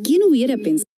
¿Quién hubiera pensado?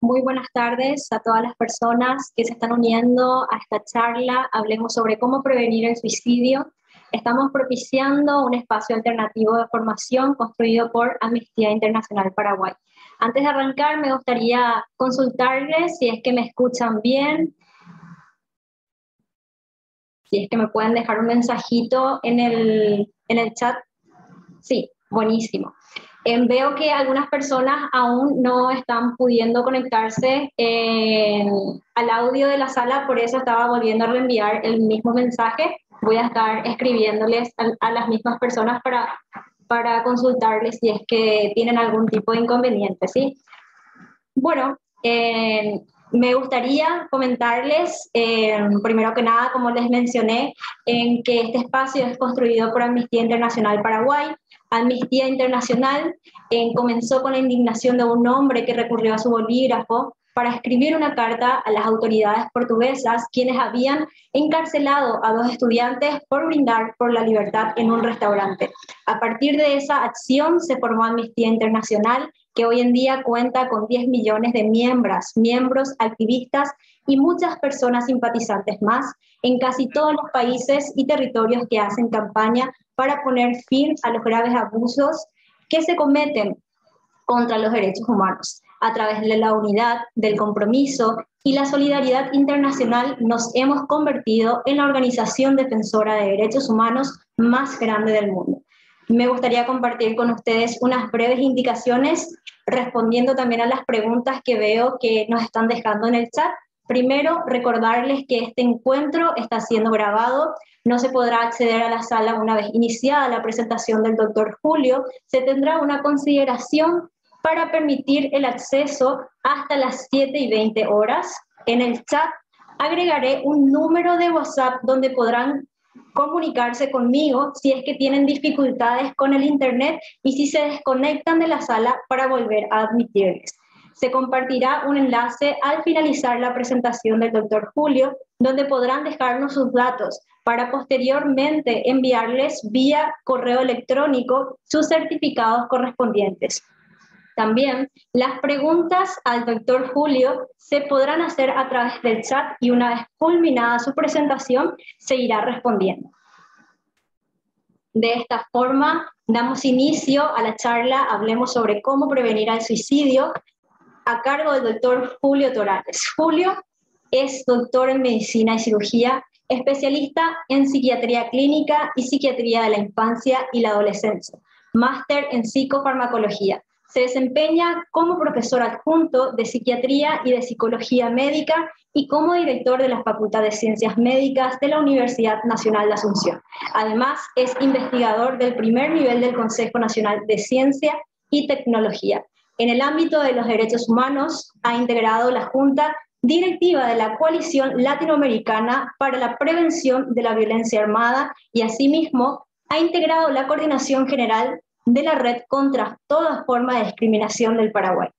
Muy buenas tardes a todas las personas que se están uniendo a esta charla. Hablemos sobre cómo prevenir el suicidio. Estamos propiciando un espacio alternativo de formación construido por Amnistía Internacional Paraguay. Antes de arrancar, me gustaría consultarles si es que me escuchan bien, si es que me pueden dejar un mensajito en el chat. Sí, buenísimo. Veo que algunas personas aún no están pudiendo conectarse al audio de la sala, por eso estaba volviendo a reenviar el mismo mensaje. Voy a estar escribiéndoles a las mismas personas para consultarles si es que tienen algún tipo de inconveniente, ¿sí? Bueno, me gustaría comentarles, primero que nada, como les mencioné, que este espacio es construido por Amnistía Internacional Paraguay. Amnistía Internacional comenzó con la indignación de un hombre que recurrió a su bolígrafo para escribir una carta a las autoridades portuguesas, quienes habían encarcelado a 2 estudiantes por brindar por la libertad en un restaurante. A partir de esa acción se formó Amnistía Internacional, que hoy en día cuenta con 10 millones de miembros, activistas y muchas personas simpatizantes más en casi todos los países y territorios que hacen campaña para poner fin a los graves abusos que se cometen contra los derechos humanos. A través de la unidad, del compromiso y la solidaridad internacional nos hemos convertido en la organización defensora de derechos humanos más grande del mundo. Me gustaría compartir con ustedes unas breves indicaciones respondiendo también a las preguntas que veo que nos están dejando en el chat. Primero, recordarles que este encuentro está siendo grabado. No se podrá acceder a la sala una vez iniciada la presentación del doctor Julio. Se tendrá una consideración para permitir el acceso hasta las 7:20 horas. En el chat agregaré un número de WhatsApp donde podrán comunicarse conmigo si es que tienen dificultades con el internet y si se desconectan de la sala para volver a admitirles. Se compartirá un enlace al finalizar la presentación del doctor Julio, donde podrán dejarnos sus datos para posteriormente enviarles vía correo electrónico sus certificados correspondientes. También las preguntas al doctor Julio se podrán hacer a través del chat y una vez culminada su presentación se irá respondiendo. De esta forma, damos inicio a la charla Hablemos sobre cómo prevenir el suicidio a cargo del doctor Julio Torales. Julio es doctor en medicina y cirugía, especialista en psiquiatría clínica y psiquiatría de la infancia y la adolescencia, máster en psicofarmacología. Se desempeña como profesor adjunto de psiquiatría y de psicología médica y como director de la Facultad de Ciencias Médicas de la Universidad Nacional de Asunción. Además, es investigador del primer nivel del Consejo Nacional de Ciencia y Tecnología. En el ámbito de los derechos humanos, ha integrado la Junta Directiva de la Coalición Latinoamericana para la Prevención de la Violencia Armada y, asimismo, ha integrado la Coordinación General de la Red contra toda forma de discriminación del Paraguay.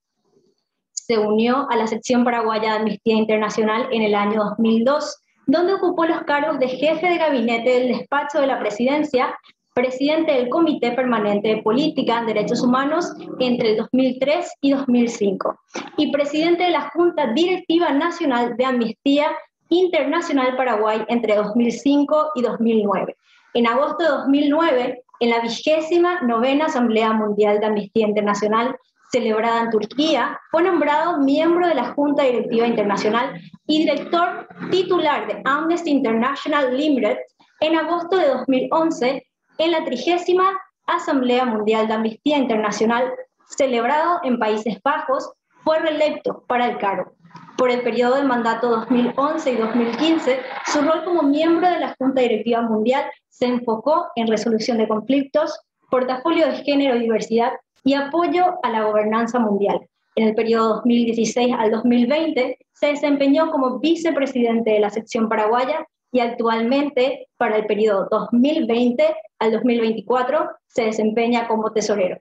Se unió a la sección paraguaya de Amnistía Internacional en el año 2002, donde ocupó los cargos de jefe de gabinete del despacho de la presidencia, presidente del Comité Permanente de Política en Derechos Humanos entre el 2003 y 2005, y presidente de la Junta Directiva Nacional de Amnistía Internacional Paraguay entre 2005 y 2009. En agosto de 2009, en la 29ª Asamblea Mundial de Amnistía Internacional, celebrada en Turquía, fue nombrado miembro de la Junta Directiva Internacional y director titular de Amnesty International Limited. En agosto de 2011, en la 30ª Asamblea Mundial de Amnistía Internacional, celebrado en Países Bajos, fue reelecto para el cargo. Por el periodo de mandato 2011 y 2015, su rol como miembro de la Junta Directiva Mundial se enfocó en resolución de conflictos, portafolio de género y diversidad y apoyo a la gobernanza mundial. En el periodo 2016 al 2020 se desempeñó como vicepresidente de la sección paraguaya y actualmente, para el periodo 2020 al 2024, se desempeña como tesorero.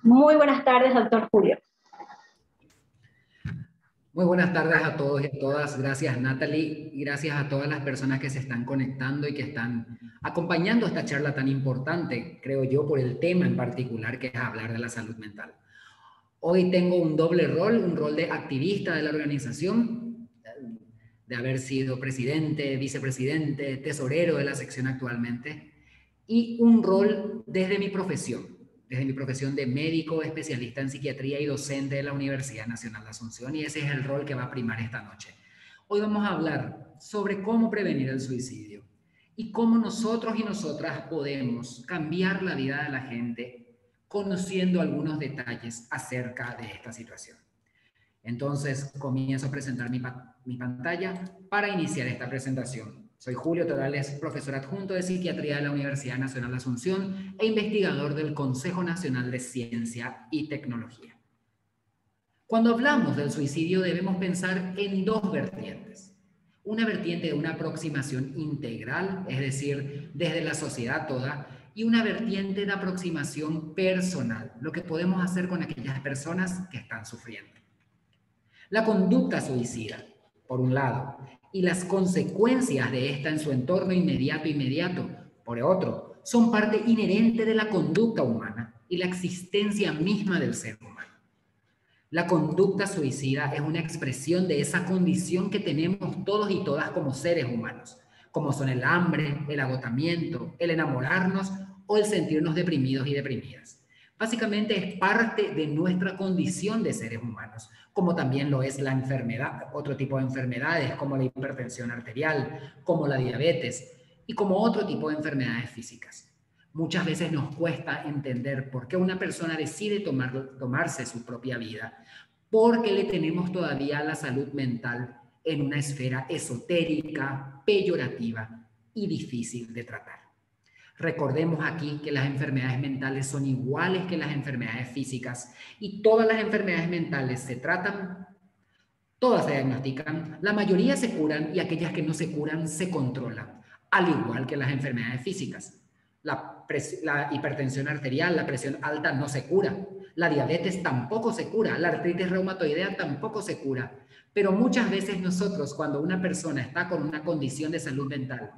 Muy buenas tardes, doctor Julio. Muy buenas tardes a todos y a todas. Gracias, Natalie, y gracias a todas las personas que se están conectando y que están acompañando esta charla tan importante, creo yo, por el tema en particular, que es hablar de la salud mental. Hoy tengo un doble rol, un rol de activista de la organización, de haber sido presidente, vicepresidente, tesorero de la sección actualmente, y un rol desde mi profesión de médico, especialista en psiquiatría y docente de la Universidad Nacional de Asunción, y ese es el rol que va a primar esta noche. Hoy vamos a hablar sobre cómo prevenir el suicidio y cómo nosotros y nosotras podemos cambiar la vida de la gente conociendo algunos detalles acerca de esta situación. Entonces, comienzo a presentar mi pantalla para iniciar esta presentación. Soy Julio Torales, profesor adjunto de Psiquiatría de la Universidad Nacional de Asunción e investigador del Consejo Nacional de Ciencia y Tecnología. Cuando hablamos del suicidio debemos pensar en dos vertientes. Una vertiente de una aproximación integral, es decir, desde la sociedad toda, y una vertiente de aproximación personal, lo que podemos hacer con aquellas personas que están sufriendo. La conducta suicida, por un lado, y las consecuencias de esta en su entorno inmediato, por otro, son parte inherente de la conducta humana y la existencia misma del ser humano. La conducta suicida es una expresión de esa condición que tenemos todos y todas como seres humanos, como son el hambre, el agotamiento, el enamorarnos o el sentirnos deprimidos y deprimidas. Básicamente es parte de nuestra condición de seres humanos, como también lo es la enfermedad, otro tipo de enfermedades como la hipertensión arterial, como la diabetes y como otro tipo de enfermedades físicas. Muchas veces nos cuesta entender por qué una persona decide tomarse su propia vida, porque le tenemos todavía la salud mental en una esfera esotérica, peyorativa y difícil de tratar. Recordemos aquí que las enfermedades mentales son iguales que las enfermedades físicas y todas las enfermedades mentales se tratan, todas se diagnostican, la mayoría se curan y aquellas que no se curan se controlan, al igual que las enfermedades físicas. La hipertensión arterial, la presión alta no se cura, la diabetes tampoco se cura, la artritis reumatoidea tampoco se cura, pero muchas veces nosotros cuando una persona está con una condición de salud mental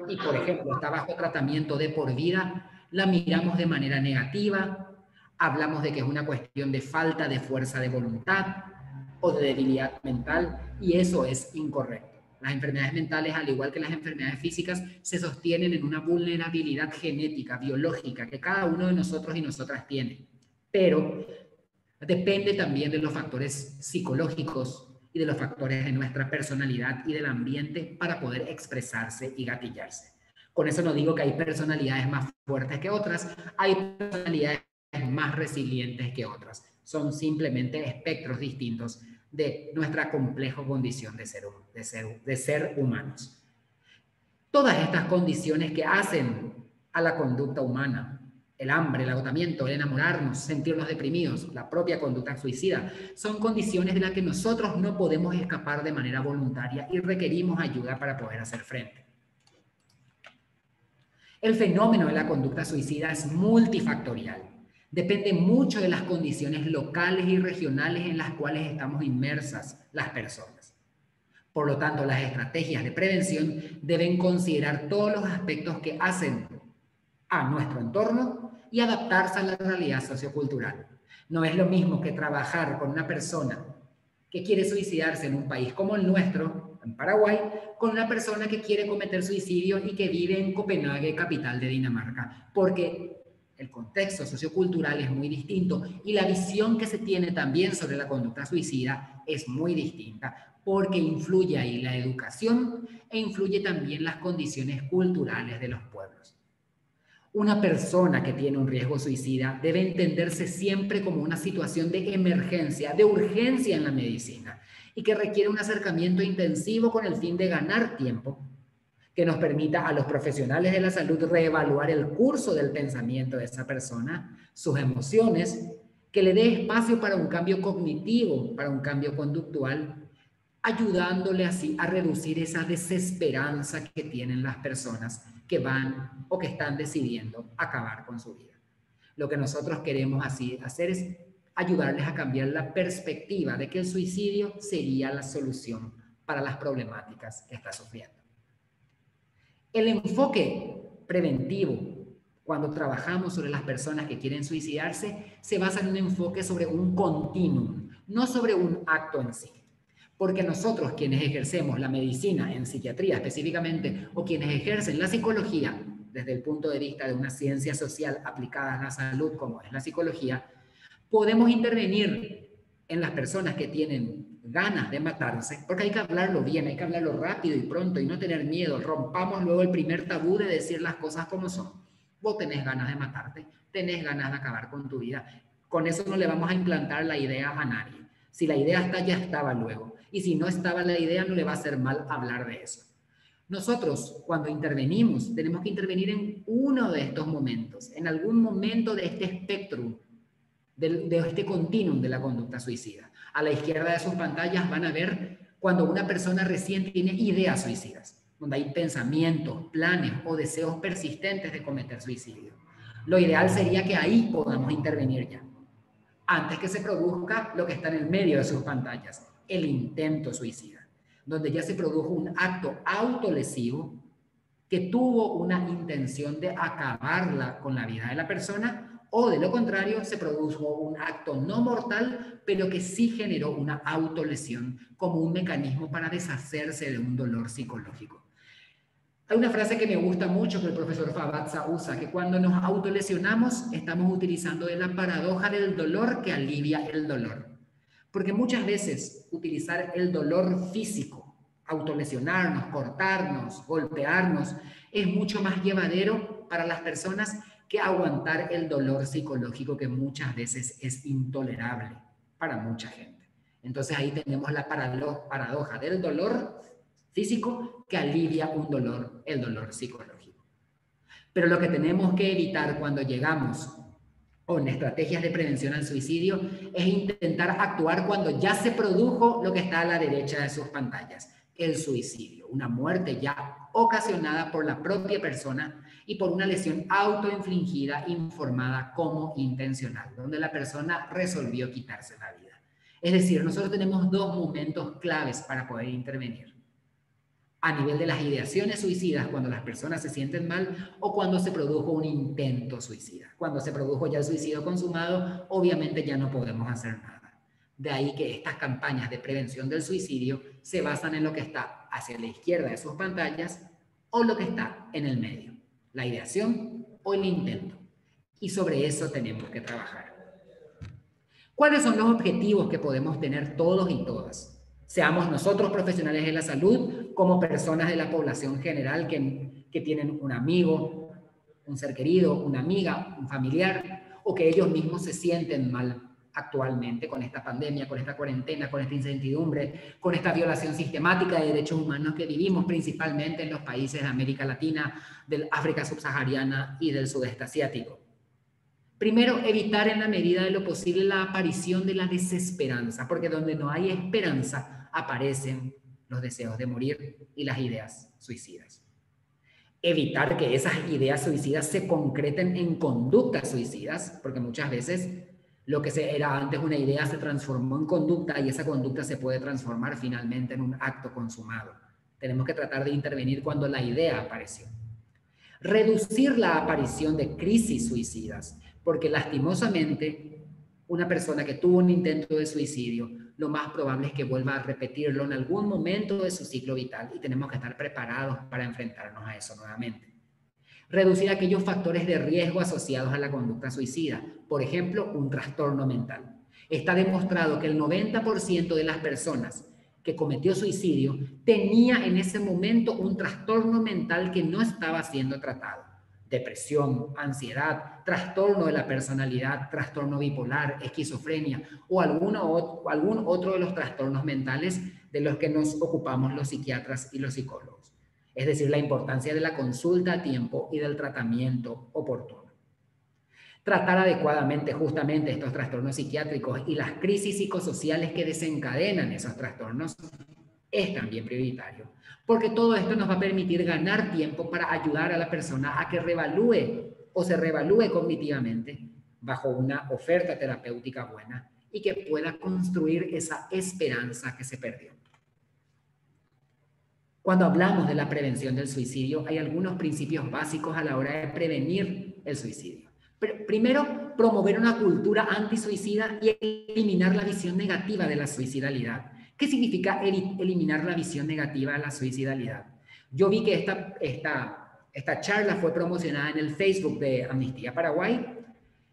y por ejemplo está bajo tratamiento de por vida, la miramos de manera negativa, hablamos de que es una cuestión de falta de fuerza de voluntad o de debilidad mental y eso es incorrecto. Las enfermedades mentales, al igual que las enfermedades físicas, se sostienen en una vulnerabilidad genética, biológica, que cada uno de nosotros y nosotras tiene. Pero depende también de los factores psicológicos y de los factores de nuestra personalidad y del ambiente para poder expresarse y gatillarse. Con eso no digo que hay personalidades más fuertes que otras, hay personalidades más resilientes que otras. Son simplemente espectros distintos de nuestra compleja condición de ser humanos. Todas estas condiciones que hacen a la conducta humana, el hambre, el agotamiento, el enamorarnos, sentirnos deprimidos, la propia conducta suicida, son condiciones de las que nosotros no podemos escapar de manera voluntaria y requerimos ayuda para poder hacer frente. El fenómeno de la conducta suicida es multifactorial. Depende mucho de las condiciones locales y regionales en las cuales estamos inmersas las personas. Por lo tanto, las estrategias de prevención deben considerar todos los aspectos que hacen a nuestro entorno y adaptarse a la realidad sociocultural. No es lo mismo que trabajar con una persona que quiere suicidarse en un país como el nuestro, en Paraguay, con una persona que quiere cometer suicidio y que vive en Copenhague, capital de Dinamarca, porque el contexto sociocultural es muy distinto y la visión que se tiene también sobre la conducta suicida es muy distinta, porque influye ahí la educación e influye también las condiciones culturales de los pueblos. Una persona que tiene un riesgo suicida debe entenderse siempre como una situación de emergencia, de urgencia en la medicina y que requiere un acercamiento intensivo con el fin de ganar tiempo que nos permita a los profesionales de la salud reevaluar el curso del pensamiento de esa persona, sus emociones, que le dé espacio para un cambio cognitivo, para un cambio conductual, ayudándole así a reducir esa desesperanza que tienen las personas que van o que están decidiendo acabar con su vida. Lo que nosotros queremos así hacer es ayudarles a cambiar la perspectiva de que el suicidio sería la solución para las problemáticas que está sufriendo. El enfoque preventivo cuando trabajamos sobre las personas que quieren suicidarse, se basa en un enfoque sobre un continuum, no sobre un acto en sí. Porque nosotros, quienes ejercemos la medicina en psiquiatría específicamente, o quienes ejercen la psicología desde el punto de vista de una ciencia social aplicada a la salud como es la psicología, podemos intervenir en las personas que tienen ganas de matarse, porque hay que hablarlo bien, hay que hablarlo rápido y pronto y no tener miedo. Rompamos luego el primer tabú de decir las cosas como son. Vos tenés ganas de matarte, tenés ganas de acabar con tu vida. Con eso no le vamos a implantar la idea a nadie. Si la idea está, ya estaba luego. Y si no estaba la idea, no le va a hacer mal hablar de eso. Nosotros, cuando intervenimos, tenemos que intervenir en uno de estos momentos, en algún momento de este espectro, de este continuum de la conducta suicida. A la izquierda de sus pantallas van a ver cuando una persona recién tiene ideas suicidas, donde hay pensamientos, planes o deseos persistentes de cometer suicidio. Lo ideal sería que ahí podamos intervenir ya, antes que se produzca lo que está en el medio de sus pantallas, el intento suicida, donde ya se produjo un acto autolesivo que tuvo una intención de acabarla con la vida de la persona, o de lo contrario, se produjo un acto no mortal, pero que sí generó una autolesión como un mecanismo para deshacerse de un dolor psicológico. Hay una frase que me gusta mucho que el profesor Fabazza usa, que cuando nos autolesionamos estamos utilizando de la paradoja del dolor que alivia el dolor. Porque muchas veces utilizar el dolor físico, autolesionarnos, cortarnos, golpearnos, es mucho más llevadero para las personas que aguantar el dolor psicológico que muchas veces es intolerable para mucha gente. Entonces ahí tenemos la paradoja del dolor físico que alivia un dolor, el dolor psicológico. Pero lo que tenemos que evitar cuando llegamos con estrategias de prevención al suicidio es intentar actuar cuando ya se produjo lo que está a la derecha de sus pantallas, el suicidio, una muerte ya ocasionada por la propia persona y por una lesión autoinfligida informada como intencional, donde la persona resolvió quitarse la vida. Es decir, nosotros tenemos dos momentos claves para poder intervenir. A nivel de las ideaciones suicidas, cuando las personas se sienten mal o cuando se produjo un intento suicida. Cuando se produjo ya el suicidio consumado, obviamente ya no podemos hacer nada. De ahí que estas campañas de prevención del suicidio se basan en lo que está hacia la izquierda de sus pantallas o lo que está en el medio, la ideación o el intento. Y sobre eso tenemos que trabajar. ¿Cuáles son los objetivos que podemos tener todos y todas? Seamos nosotros profesionales de la salud, como personas de la población general que tienen un amigo, un ser querido, una amiga, un familiar, o que ellos mismos se sienten mal actualmente con esta pandemia, con esta cuarentena, con esta incertidumbre, con esta violación sistemática de derechos humanos que vivimos principalmente en los países de América Latina, del África subsahariana y del sudeste asiático. Primero, evitar en la medida de lo posible la aparición de la desesperanza, porque donde no hay esperanza aparecen los deseos de morir y las ideas suicidas. Evitar que esas ideas suicidas se concreten en conductas suicidas, porque muchas veces lo que era antes una idea se transformó en conducta y esa conducta se puede transformar finalmente en un acto consumado. Tenemos que tratar de intervenir cuando la idea apareció. Reducir la aparición de crisis suicidas, porque lastimosamente una persona que tuvo un intento de suicidio, lo más probable es que vuelva a repetirlo en algún momento de su ciclo vital y tenemos que estar preparados para enfrentarnos a eso nuevamente. Reducir aquellos factores de riesgo asociados a la conducta suicida, por ejemplo, un trastorno mental. Está demostrado que el 90% de las personas que cometió suicidio tenía en ese momento un trastorno mental que no estaba siendo tratado. Depresión, ansiedad, trastorno de la personalidad, trastorno bipolar, esquizofrenia o algún otro de los trastornos mentales de los que nos ocupamos los psiquiatras y los psicólogos. Es decir, la importancia de la consulta a tiempo y del tratamiento oportuno. Tratar adecuadamente justamente estos trastornos psiquiátricos y las crisis psicosociales que desencadenan esos trastornos es también prioritario, porque todo esto nos va a permitir ganar tiempo para ayudar a la persona a que revalúe o se revalúe cognitivamente bajo una oferta terapéutica buena y que pueda construir esa esperanza que se perdió. Cuando hablamos de la prevención del suicidio, hay algunos principios básicos a la hora de prevenir el suicidio. Primero, promover una cultura antisuicida y eliminar la visión negativa de la suicidalidad. ¿Qué significa eliminar la visión negativa de la suicidalidad? Yo vi que esta charla fue promocionada en el Facebook de Amnistía Paraguay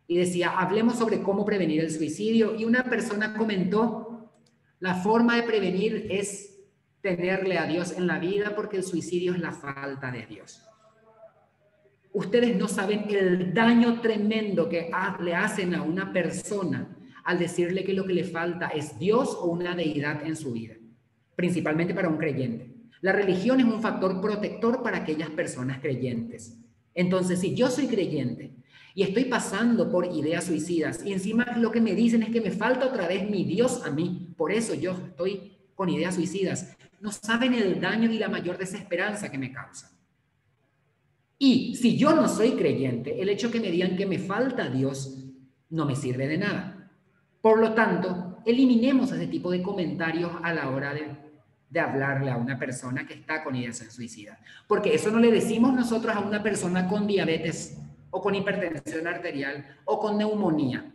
y decía, hablemos sobre cómo prevenir el suicidio, y una persona comentó, la forma de prevenir es tenerle a Dios en la vida, porque el suicidio es la falta de Dios. Ustedes no saben el daño tremendo que le hacen a una persona al decirle que lo que le falta es Dios o una deidad en su vida, principalmente para un creyente. La religión es un factor protector para aquellas personas creyentes. Entonces, si yo soy creyente y estoy pasando por ideas suicidas y encima lo que me dicen es que me falta otra vez mi Dios a mí, por eso yo estoy con ideas suicidas, no saben el daño y la mayor desesperanza que me causa. Y si yo no soy creyente, el hecho que me digan que me falta Dios no me sirve de nada. Por lo tanto, eliminemos ese tipo de comentarios a la hora de hablarle a una persona que está con ideación suicida. Porque eso no le decimos nosotros a una persona con diabetes o con hipertensión arterial o con neumonía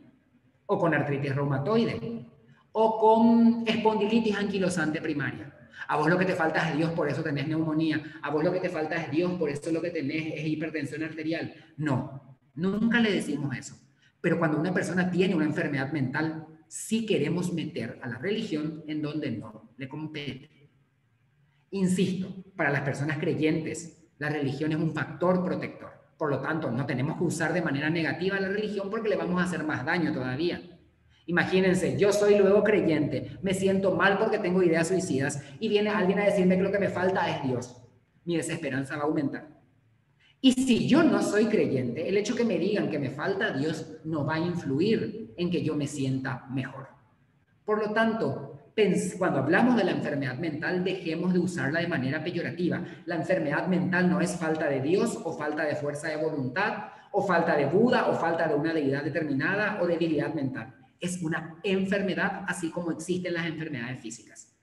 o con artritis reumatoide o con espondilitis anquilosante primaria. A vos lo que te falta es Dios, por eso tenés neumonía. A vos lo que te falta es Dios, por eso lo que tenés es hipertensión arterial. No, nunca le decimos eso. Pero cuando una persona tiene una enfermedad mental, sí queremos meter a la religión en donde no le compete. Insisto, para las personas creyentes, la religión es un factor protector. Por lo tanto, no tenemos que usar de manera negativa la religión porque le vamos a hacer más daño todavía. Imagínense, yo soy luego creyente, me siento mal porque tengo ideas suicidas y viene alguien a decirme que lo que me falta es Dios. Mi desesperanza va a aumentar. Y si yo no soy creyente, el hecho que me digan que me falta Dios no va a influir en que yo me sienta mejor. Por lo tanto, cuando hablamos de la enfermedad mental, dejemos de usarla de manera peyorativa. La enfermedad mental no es falta de Dios o falta de fuerza de voluntad o falta de Buda o falta de una deidad determinada o debilidad mental. Es una enfermedad, así como existen las enfermedades físicas.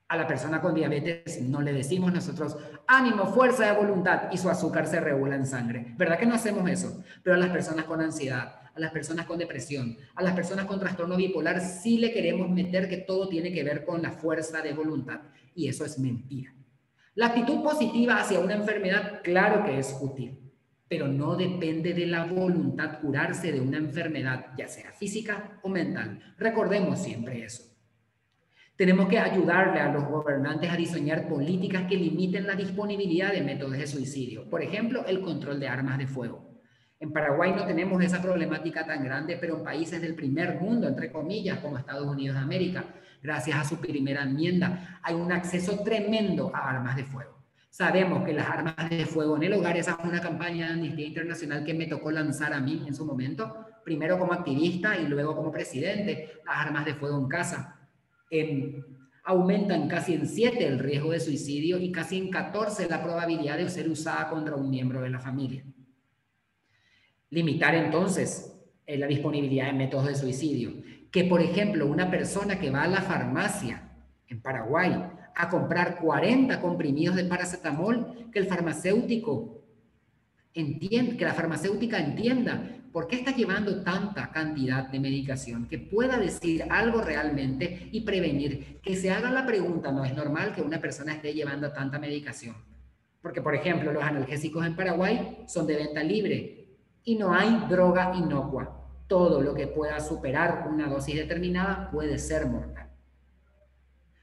A la persona con diabetes no le decimos nosotros ánimo, fuerza de voluntad y su azúcar se regula en sangre. ¿Verdad que no hacemos eso? Pero a las personas con ansiedad, a las personas con depresión, a las personas con trastorno bipolar, sí le queremos meter que todo tiene que ver con la fuerza de voluntad. Y eso es mentira. La actitud positiva hacia una enfermedad, claro que es útil, pero no depende de la voluntad curarse de una enfermedad, ya sea física o mental. Recordemos siempre eso. Tenemos que ayudarle a los gobernantes a diseñar políticas que limiten la disponibilidad de métodos de suicidio. Por ejemplo, el control de armas de fuego. En Paraguay no tenemos esa problemática tan grande, pero en países del primer mundo, entre comillas, como Estados Unidos de América, gracias a su primera enmienda, hay un acceso tremendo a armas de fuego. Sabemos que las armas de fuego en el hogar, esa es una campaña de Amnistía Internacional que me tocó lanzar a mí en su momento, primero como activista y luego como presidente. Las armas de fuego en casa aumentan casi en 7 el riesgo de suicidio y casi en 14 la probabilidad de ser usada contra un miembro de la familia. Limitar entonces la disponibilidad de métodos de suicidio. Que, por ejemplo, una persona que va a la farmacia en Paraguay a comprar 40 comprimidos de paracetamol, que la farmacéutica entienda por qué está llevando tanta cantidad de medicación, que pueda decir algo realmente y prevenir, que se haga la pregunta, no es normal que una persona esté llevando tanta medicación. Porque, por ejemplo, los analgésicos en Paraguay son de venta libre y no hay droga inocua. Todo lo que pueda superar una dosis determinada puede ser mortal.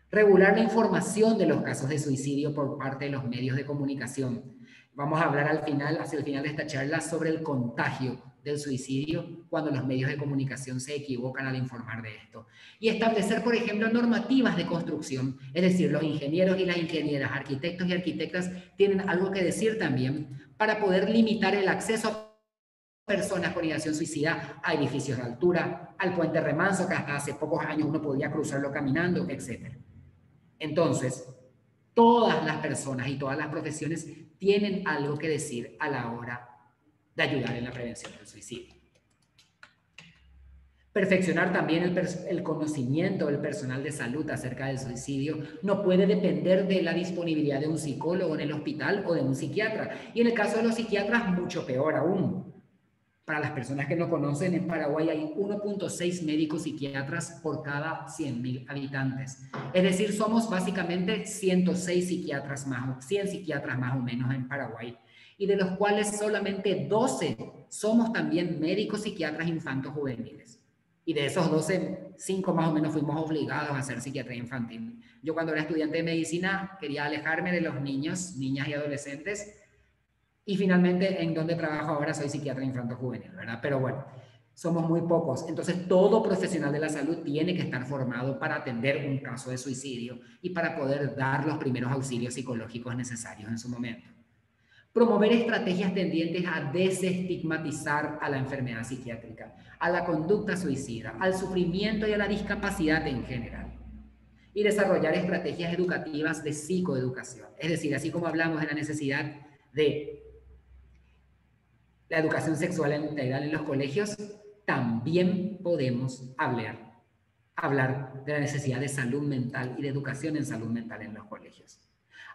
Regular la información de los casos de suicidio por parte de los medios de comunicación. Vamos a hablar hacia el final de esta charla, sobre el contagio del suicidio cuando los medios de comunicación se equivocan al informar de esto. Y establecer, por ejemplo, normativas de construcción. Es decir, los ingenieros y las ingenieras, arquitectos y arquitectas tienen algo que decir también para poder limitar el acceso a personas con ideación suicida a edificios de altura, al puente Remanso, que hasta hace pocos años uno podía cruzarlo caminando, etc. Entonces, todas las personas y todas las profesiones tienen algo que decir a la hora de ayudar en la prevención del suicidio. Perfeccionar también el conocimiento del personal de salud acerca del suicidio no puede depender de la disponibilidad de un psicólogo en el hospital o de un psiquiatra. Y en el caso de los psiquiatras, mucho peor aún. Para las personas que no conocen, en Paraguay hay 1.6 médicos psiquiatras por cada 100.000 habitantes. Es decir, somos básicamente 106 psiquiatras más, 100 psiquiatras más o menos en Paraguay, y de los cuales solamente 12 somos también médicos psiquiatras infantos juveniles. Y de esos 12, 5 más o menos fuimos obligados a hacer psiquiatría infantil. Yo cuando era estudiante de medicina quería alejarme de los niños, niñas y adolescentes, y finalmente, en donde trabajo ahora, soy psiquiatra infanto-juvenil, ¿verdad? Pero bueno, somos muy pocos. Entonces, todo profesional de la salud tiene que estar formado para atender un caso de suicidio y para poder dar los primeros auxilios psicológicos necesarios en su momento. Promover estrategias tendientes a desestigmatizar a la enfermedad psiquiátrica, a la conducta suicida, al sufrimiento y a la discapacidad en general. Y desarrollar estrategias educativas de psicoeducación. Es decir, así como hablamos de la necesidad de la educación sexual integral en los colegios, también podemos hablar de la necesidad de salud mental y de educación en salud mental en los colegios.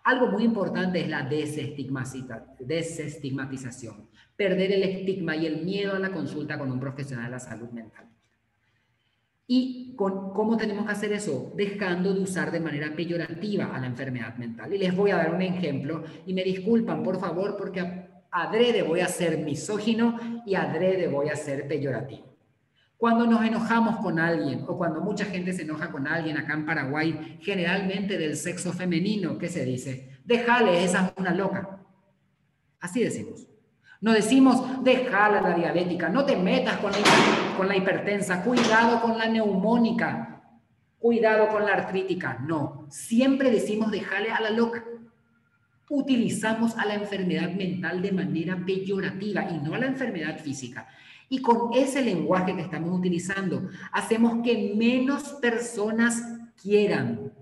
Algo muy importante es la desestigmatización, perder el estigma y el miedo a la consulta con un profesional de la salud mental. ¿Y cómo tenemos que hacer eso? Dejando de usar de manera peyorativa a la enfermedad mental. Y les voy a dar un ejemplo, y me disculpan, por favor, porque adrede voy a ser misógino y adrede voy a ser peyorativo. Cuando nos enojamos con alguien, o cuando mucha gente se enoja con alguien acá en Paraguay, generalmente del sexo femenino, ¿qué se dice? Déjale, esa es una loca. Así decimos. No decimos, déjala la diabética, no te metas con la hipertensa, cuidado con la neumónica, cuidado con la artrítica. No, siempre decimos, déjale a la loca. Utilizamos a la enfermedad mental de manera peyorativa y no a la enfermedad física. Y con ese lenguaje que estamos utilizando, hacemos que menos personas quieran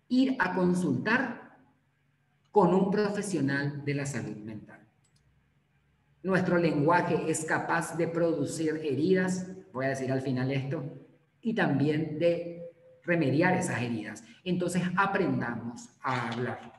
ir a consultar con un profesional de la salud mental. Nuestro lenguaje es capaz de producir heridas, voy a decir al final esto, y también de remediar esas heridas. Entonces aprendamos a hablar.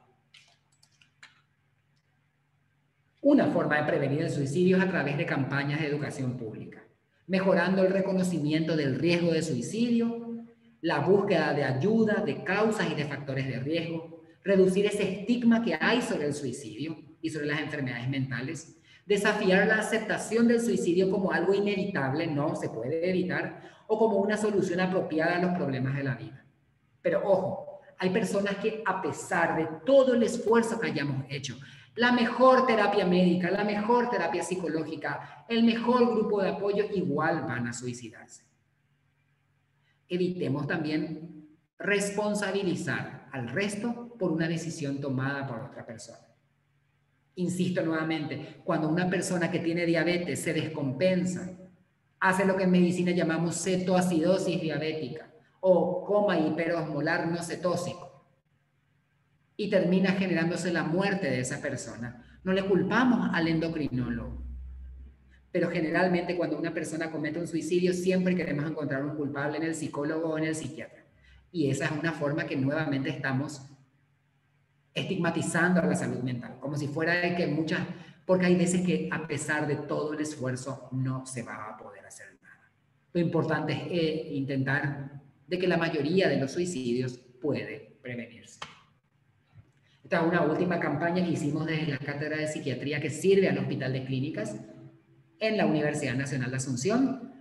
Una forma de prevenir el suicidio es a través de campañas de educación pública, mejorando el reconocimiento del riesgo de suicidio, la búsqueda de ayuda, de causas y de factores de riesgo, reducir ese estigma que hay sobre el suicidio y sobre las enfermedades mentales, desafiar la aceptación del suicidio como algo inevitable, no se puede evitar, o como una solución apropiada a los problemas de la vida. Pero ojo, hay personas que a pesar de todo el esfuerzo que hayamos hecho, la mejor terapia médica, la mejor terapia psicológica, el mejor grupo de apoyo, igual van a suicidarse. Evitemos también responsabilizar al resto por una decisión tomada por otra persona. Insisto nuevamente, cuando una persona que tiene diabetes se descompensa, hace lo que en medicina llamamos cetoacidosis diabética o coma hiperosmolar no cetósico, y termina generándose la muerte de esa persona. No le culpamos al endocrinólogo. Pero generalmente cuando una persona comete un suicidio siempre queremos encontrar un culpable en el psicólogo o en el psiquiatra. Y esa es una forma que nuevamente estamos estigmatizando a la salud mental, como si fuera de que porque hay veces que a pesar de todo el esfuerzo no se va a poder hacer nada. Lo importante es intentar de que la mayoría de los suicidios puede prevenirse. Esta es una última campaña que hicimos desde la Cátedra de Psiquiatría que sirve al Hospital de Clínicas en la Universidad Nacional de Asunción.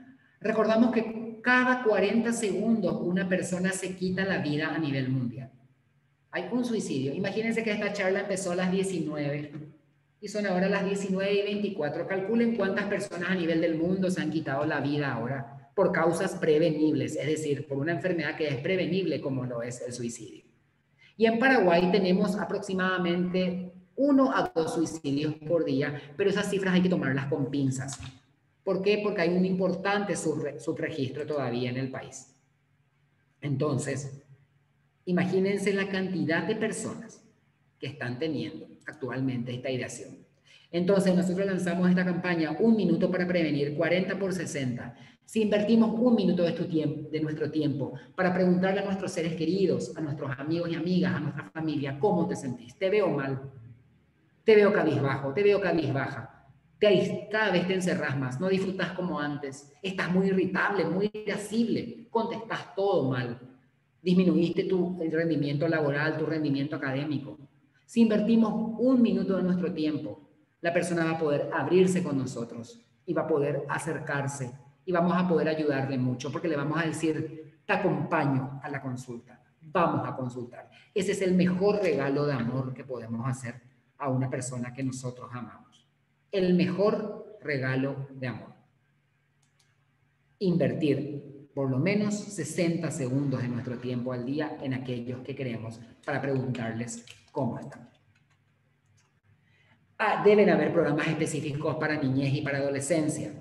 Recordamos que cada 40 segundos una persona se quita la vida a nivel mundial. Hay un suicidio. Imagínense que esta charla empezó a las 19 y son ahora las 19:24. Calculen cuántas personas a nivel del mundo se han quitado la vida ahora por causas prevenibles, es decir, por una enfermedad que es prevenible como lo es el suicidio. Y en Paraguay tenemos aproximadamente 1 a 2 suicidios por día, pero esas cifras hay que tomarlas con pinzas. ¿Por qué? Porque hay un importante subregistro todavía en el país. Entonces, imagínense la cantidad de personas que están teniendo actualmente esta ideación. Entonces, nosotros lanzamos esta campaña, 1 minuto para prevenir, 40 por 60. Si invertimos 1 minuto de nuestro tiempo para preguntarle a nuestros seres queridos, a nuestros amigos y amigas, a nuestra familia, ¿cómo te sentís? ¿Te veo mal? ¿Te veo cabizbajo? ¿Te veo cabizbaja? Cada vez te encerrás más, no disfrutas como antes, estás muy irritable, muy irascible, contestas todo mal, disminuiste el rendimiento laboral, tu rendimiento académico. Si invertimos 1 minuto de nuestro tiempo, la persona va a poder abrirse con nosotros y va a poder acercarse y vamos a poder ayudarle mucho porque le vamos a decir, te acompaño a la consulta, vamos a consultar. Ese es el mejor regalo de amor que podemos hacer a una persona que nosotros amamos. El mejor regalo de amor. Invertir por lo menos 60 segundos de nuestro tiempo al día en aquellos que queremos para preguntarles cómo están. Deben haber programas específicos para niñez y para adolescencia,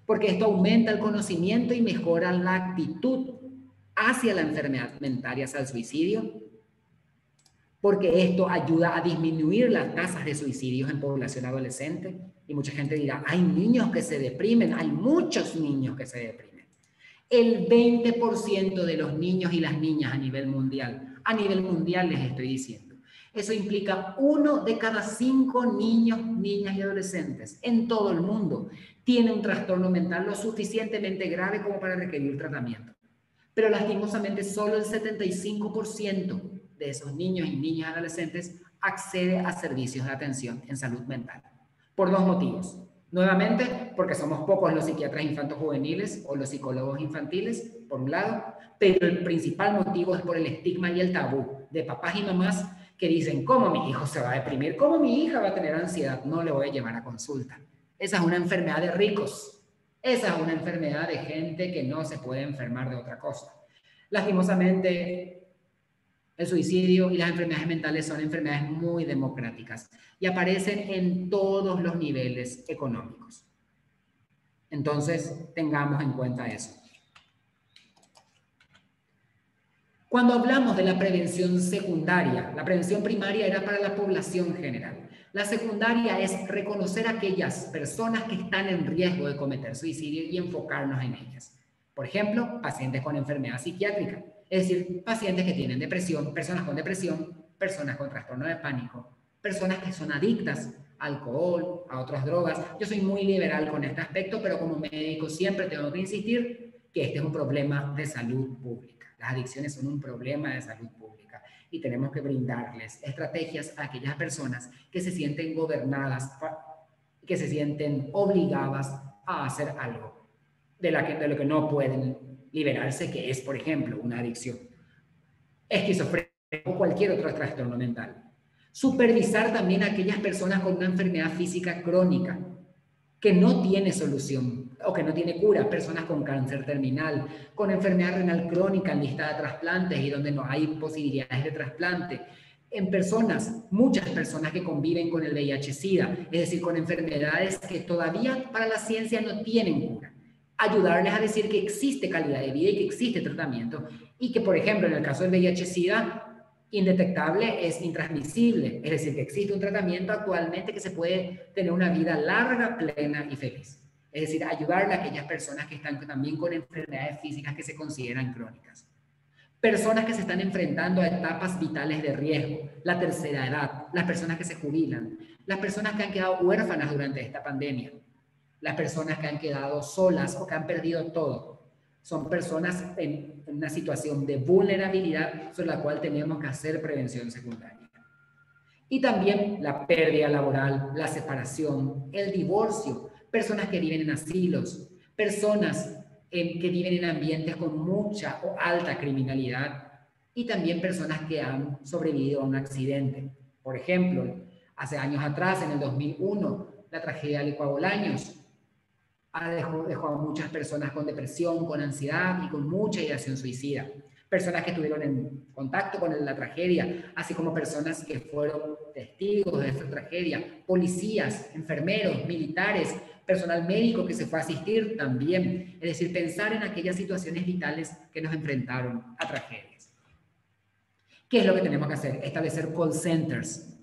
porque esto aumenta el conocimiento y mejora la actitud hacia la enfermedad mental y hacia el suicidio, porque esto ayuda a disminuir las tasas de suicidios en población adolescente. Y mucha gente dirá, hay niños que se deprimen, hay muchos niños que se deprimen. El 20% de los niños y las niñas a nivel mundial les estoy diciendo. Eso implica 1 de cada 5 niños, niñas y adolescentes en todo el mundo tiene un trastorno mental lo suficientemente grave como para requerir tratamiento. Pero lastimosamente solo el 75% de esos niños y niñas adolescentes accede a servicios de atención en salud mental. Por 2 motivos. Nuevamente, porque somos pocos los psiquiatras infantos juveniles o los psicólogos infantiles, por un lado, pero el principal motivo es por el estigma y el tabú de papás y mamás que dicen, ¿cómo mi hijo se va a deprimir? ¿Cómo mi hija va a tener ansiedad? No le voy a llevar a consulta. Esa es una enfermedad de ricos. Esa es una enfermedad de gente que no se puede enfermar de otra cosa. Lastimosamente, el suicidio y las enfermedades mentales son enfermedades muy democráticas y aparecen en todos los niveles económicos. Entonces, tengamos en cuenta eso. Cuando hablamos de la prevención secundaria, la prevención primaria era para la población general. La secundaria es reconocer a aquellas personas que están en riesgo de cometer suicidio y enfocarnos en ellas. Por ejemplo, pacientes con enfermedad psiquiátrica, es decir, pacientes que tienen depresión, personas con trastorno de pánico, personas que son adictas a alcohol, a otras drogas. Yo soy muy liberal con este aspecto, pero como médico siempre tengo que insistir que este es un problema de salud pública. Las adicciones son un problema de salud pública y tenemos que brindarles estrategias a aquellas personas que se sienten gobernadas, que se sienten obligadas a hacer algo de lo que no pueden liberarse, que es, por ejemplo, una adicción, esquizofrenia o cualquier otro trastorno mental. Supervisar también a aquellas personas con una enfermedad física crónica que no tiene solución o que no tiene cura, personas con cáncer terminal, con enfermedad renal crónica en lista de trasplantes y donde no hay posibilidades de trasplante, en muchas personas que conviven con el VIH-Sida, es decir, con enfermedades que todavía para la ciencia no tienen cura. Ayudarles a decir que existe calidad de vida y que existe tratamiento y que, por ejemplo, en el caso del VIH-Sida, indetectable es intransmisible, es decir, que existe un tratamiento actualmente que se puede tener una vida larga, plena y feliz. Es decir, ayudarle a aquellas personas que están también con enfermedades físicas que se consideran crónicas. Personas que se están enfrentando a etapas vitales de riesgo, la tercera edad, las personas que se jubilan, las personas que han quedado huérfanas durante esta pandemia, las personas que han quedado solas o que han perdido todo. Son personas en una situación de vulnerabilidad sobre la cual tenemos que hacer prevención secundaria. Y también la pérdida laboral, la separación, el divorcio, personas que viven en asilos, personas que viven en ambientes con mucha o alta criminalidad y también personas que han sobrevivido a un accidente. Por ejemplo, hace años atrás, en el 2001, la tragedia de Licuabolaños dejó a muchas personas con depresión, con ansiedad y con mucha ideación suicida. Personas que estuvieron en contacto con la tragedia, así como personas que fueron testigos de esta tragedia, policías, enfermeros, militares, personal médico que se fue a asistir también. Es decir, pensar en aquellas situaciones vitales que nos enfrentaron a tragedias. ¿Qué es lo que tenemos que hacer? Establecer call centers,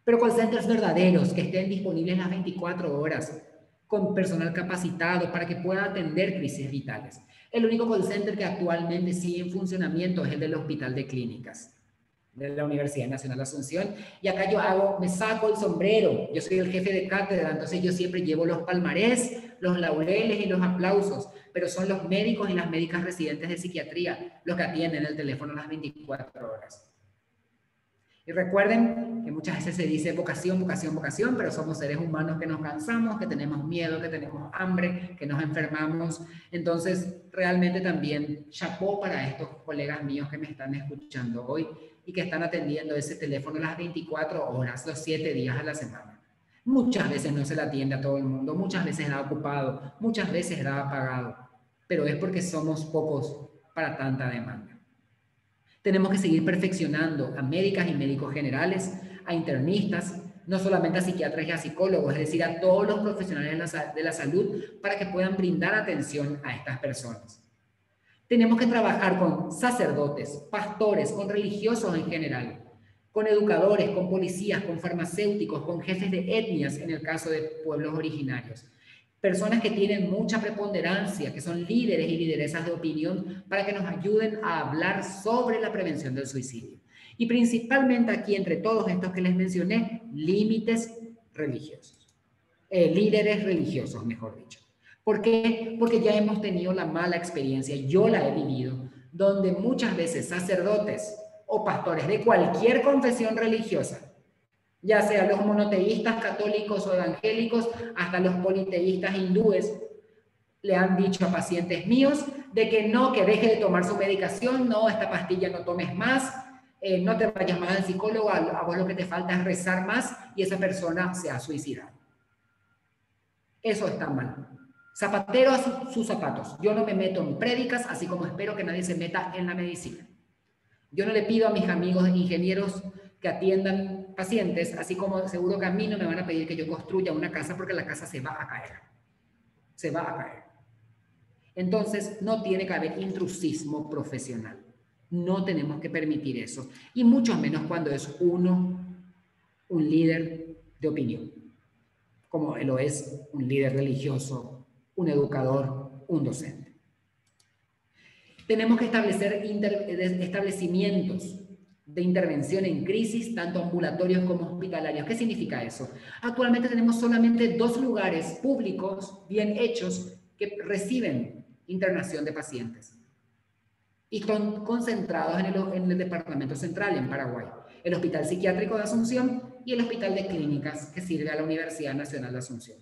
pero call centers verdaderos que estén disponibles las 24 horas, con personal capacitado para que pueda atender crisis vitales. El único call center que actualmente sigue en funcionamiento es el del Hospital de Clínicas. de la Universidad Nacional de Asunción, y acá yo me saco el sombrero, yo soy el jefe de cátedra, entonces yo siempre llevo los palmarés, los laureles y los aplausos, pero son los médicos y las médicas residentes de psiquiatría los que atienden el teléfono las 24 horas. Y recuerden que muchas veces se dice vocación, vocación, vocación, pero somos seres humanos que nos cansamos, que tenemos miedo, que tenemos hambre, que nos enfermamos. Entonces, realmente también chapó para estos colegas míos que me están escuchando hoy y que están atendiendo ese teléfono las 24 horas, los 7 días a la semana. Muchas veces no se le atiende a todo el mundo, muchas veces está ocupado, muchas veces está apagado, pero es porque somos pocos para tanta demanda. Tenemos que seguir perfeccionando a médicas y médicos generales, a internistas, no solamente a psiquiatras y a psicólogos, es decir, a todos los profesionales de la salud para que puedan brindar atención a estas personas. Tenemos que trabajar con sacerdotes, pastores, con religiosos en general, con educadores, con policías, con farmacéuticos, con jefes de etnias en el caso de pueblos originarios. Personas que tienen mucha preponderancia, que son líderes y lideresas de opinión para que nos ayuden a hablar sobre la prevención del suicidio. Y principalmente aquí, entre todos estos que les mencioné, límites religiosos. Líderes religiosos, mejor dicho. ¿Por qué? Porque ya hemos tenido la mala experiencia, yo la he vivido, donde muchas veces sacerdotes o pastores de cualquier confesión religiosa, ya sea los monoteístas católicos o evangélicos, hasta los politeístas hindúes, le han dicho a pacientes míos de que no, que deje de tomar su medicación, no, esta pastilla no tomes más, no te vayas más al psicólogo, a vos lo que te falta es rezar más, y esa persona se ha suicidado. Eso está mal. Zapatero a sus zapatos. Yo no me meto en prédicas, así como espero que nadie se meta en la medicina. Yo no le pido a mis amigos ingenieros que atiendan pacientes, así como seguro que a mí no me van a pedir que yo construya una casa porque la casa se va a caer. Se va a caer. Entonces, no tiene que haber intrusismo profesional. No tenemos que permitir eso. Y mucho menos cuando es uno un líder de opinión, como lo es un líder religioso, un educador, un docente. Tenemos que establecer establecimientos de intervención en crisis, tanto ambulatorios como hospitalarios. ¿Qué significa eso? Actualmente tenemos solamente 2 lugares públicos bien hechos que reciben internación de pacientes y son concentrados en el departamento central, en Paraguay. El Hospital Psiquiátrico de Asunción y el Hospital de Clínicas que sirve a la Universidad Nacional de Asunción.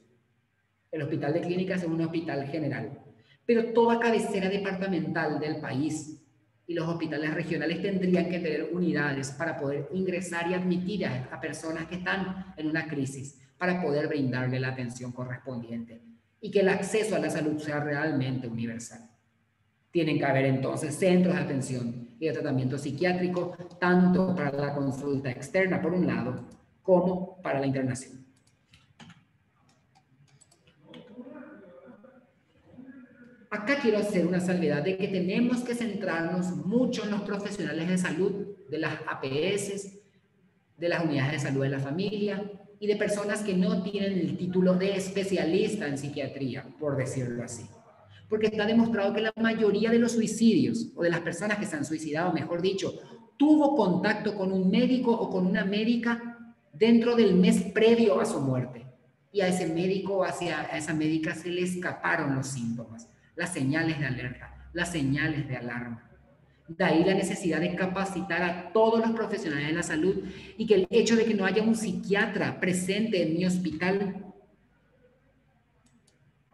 El Hospital de Clínicas es un hospital general, pero toda cabecera departamental del país y los hospitales regionales tendrían que tener unidades para poder ingresar y admitir a personas que están en una crisis para poder brindarle la atención correspondiente y que el acceso a la salud sea realmente universal. Tienen que haber entonces centros de atención y de tratamiento psiquiátrico, tanto para la consulta externa por un lado, como para la internación. Acá quiero hacer una salvedad de que tenemos que centrarnos mucho en los profesionales de salud, de las APS, de las unidades de salud de la familia y de personas que no tienen el título de especialista en psiquiatría, por decirlo así. Porque está demostrado que la mayoría de los suicidios, o de las personas que se han suicidado, mejor dicho, tuvo contacto con un médico o con una médica dentro del mes previo a su muerte. Y a ese médico o a esa médica se le escaparon los síntomas, las señales de alerta, las señales de alarma. De ahí la necesidad de capacitar a todos los profesionales de la salud y que el hecho de que no haya un psiquiatra presente en mi hospital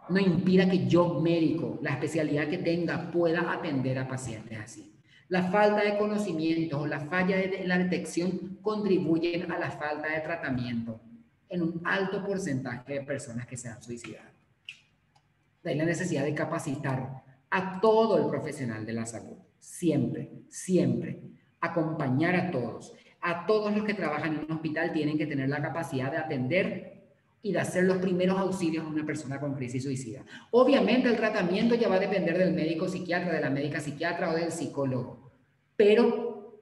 no impida que yo, médico, la especialidad que tenga, pueda atender a pacientes así. La falta de conocimientos o la falla de la detección contribuyen a la falta de tratamiento en un alto porcentaje de personas que se han suicidado. De ahí la necesidad de capacitar a todo el profesional de la salud. Siempre, siempre. Acompañar a todos. A todos los que trabajan en un hospital tienen que tener la capacidad de atender y de hacer los primeros auxilios a una persona con crisis suicida. Obviamente el tratamiento ya va a depender del médico psiquiatra, de la médica psiquiatra o del psicólogo, pero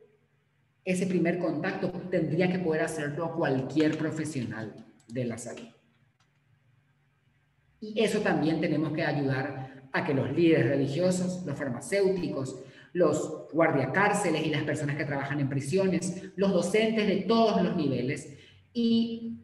ese primer contacto tendría que poder hacerlo cualquier profesional de la salud. Y eso también tenemos que ayudar a que los líderes religiosos, los farmacéuticos, los guardiacárceles y las personas que trabajan en prisiones, los docentes de todos los niveles y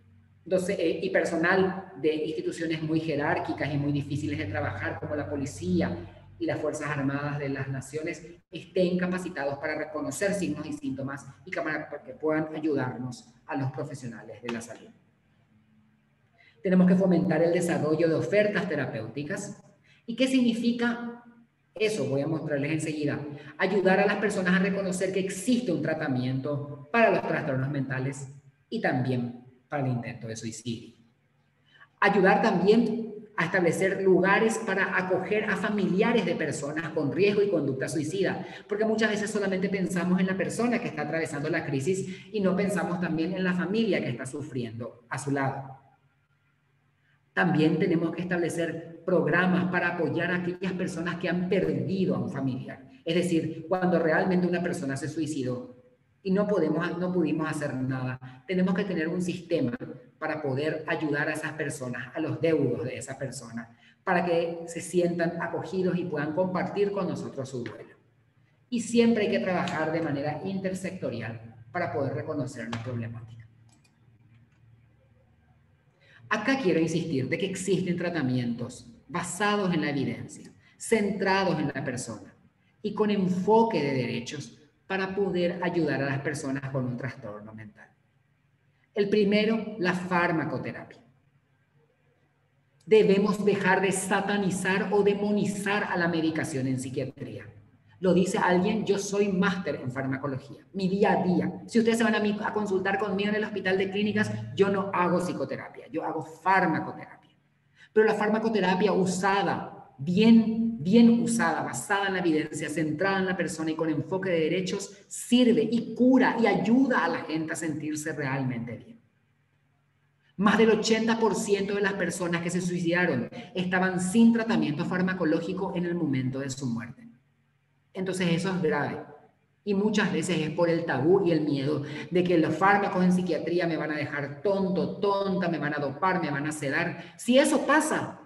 personal de instituciones muy jerárquicas y muy difíciles de trabajar, como la policía y las Fuerzas Armadas de las naciones, estén capacitados para reconocer signos y síntomas y para que puedan ayudarnos a los profesionales de la salud. Tenemos que fomentar el desarrollo de ofertas terapéuticas. ¿Y qué significa eso? Voy a mostrarles enseguida. Ayudar a las personas a reconocer que existe un tratamiento para los trastornos mentales y también para el intento de suicidio. Ayudar también a establecer lugares para acoger a familiares de personas con riesgo y conducta suicida, porque muchas veces solamente pensamos en la persona que está atravesando la crisis y no pensamos también en la familia que está sufriendo a su lado. También tenemos que establecer programas para apoyar a aquellas personas que han perdido a un familiar. Es decir, cuando realmente una persona se suicidó y no pudimos hacer nada, tenemos que tener un sistema para poder ayudar a esas personas, a los deudos de esa persona, para que se sientan acogidos y puedan compartir con nosotros su duelo. Y siempre hay que trabajar de manera intersectorial para poder reconocer la problemática. Acá quiero insistir de que existen tratamientos basados en la evidencia, centrados en la persona y con enfoque de derechos para poder ayudar a las personas con un trastorno mental. El primero, la farmacoterapia. Debemos dejar de satanizar o demonizar a la medicación en psiquiatría. Lo dice alguien, yo soy máster en farmacología, mi día a día. Si ustedes se van a consultar conmigo en el hospital de clínicas, yo no hago psicoterapia, yo hago farmacoterapia. Pero la farmacoterapia usada, bien usada, basada en la evidencia, centrada en la persona y con enfoque de derechos, sirve y cura y ayuda a la gente a sentirse realmente bien. Más del 80% de las personas que se suicidaron estaban sin tratamiento farmacológico en el momento de su muerte. Entonces eso es grave. Y muchas veces es por el tabú y el miedo de que los fármacos en psiquiatría me van a dejar tonto, tonta, me van a dopar, me van a sedar. Si eso pasa,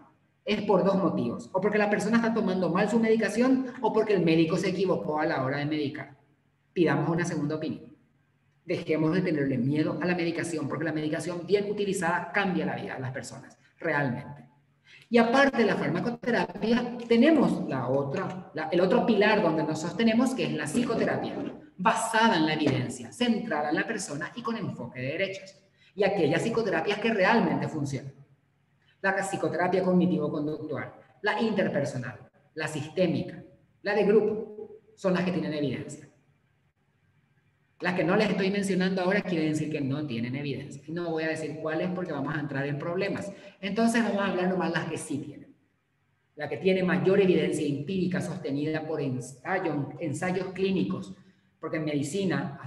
es por dos motivos. O porque la persona está tomando mal su medicación o porque el médico se equivocó a la hora de medicar. Pidamos una segunda opinión. Dejemos de tenerle miedo a la medicación, porque la medicación bien utilizada cambia la vida de las personas, realmente. Y aparte de la farmacoterapia, tenemos el otro pilar donde nos sostenemos, que es la psicoterapia, basada en la evidencia, centrada en la persona y con enfoque de derechos. Y aquellas psicoterapias que realmente funcionan. La psicoterapia cognitivo-conductual, la interpersonal, la sistémica, la de grupo, son las que tienen evidencia. Las que no les estoy mencionando ahora quieren decir que no tienen evidencia. Y no voy a decir cuáles porque vamos a entrar en problemas. Entonces vamos a hablar nomás las que sí tienen. La que tiene mayor evidencia empírica sostenida por ensayos clínicos. Porque en medicina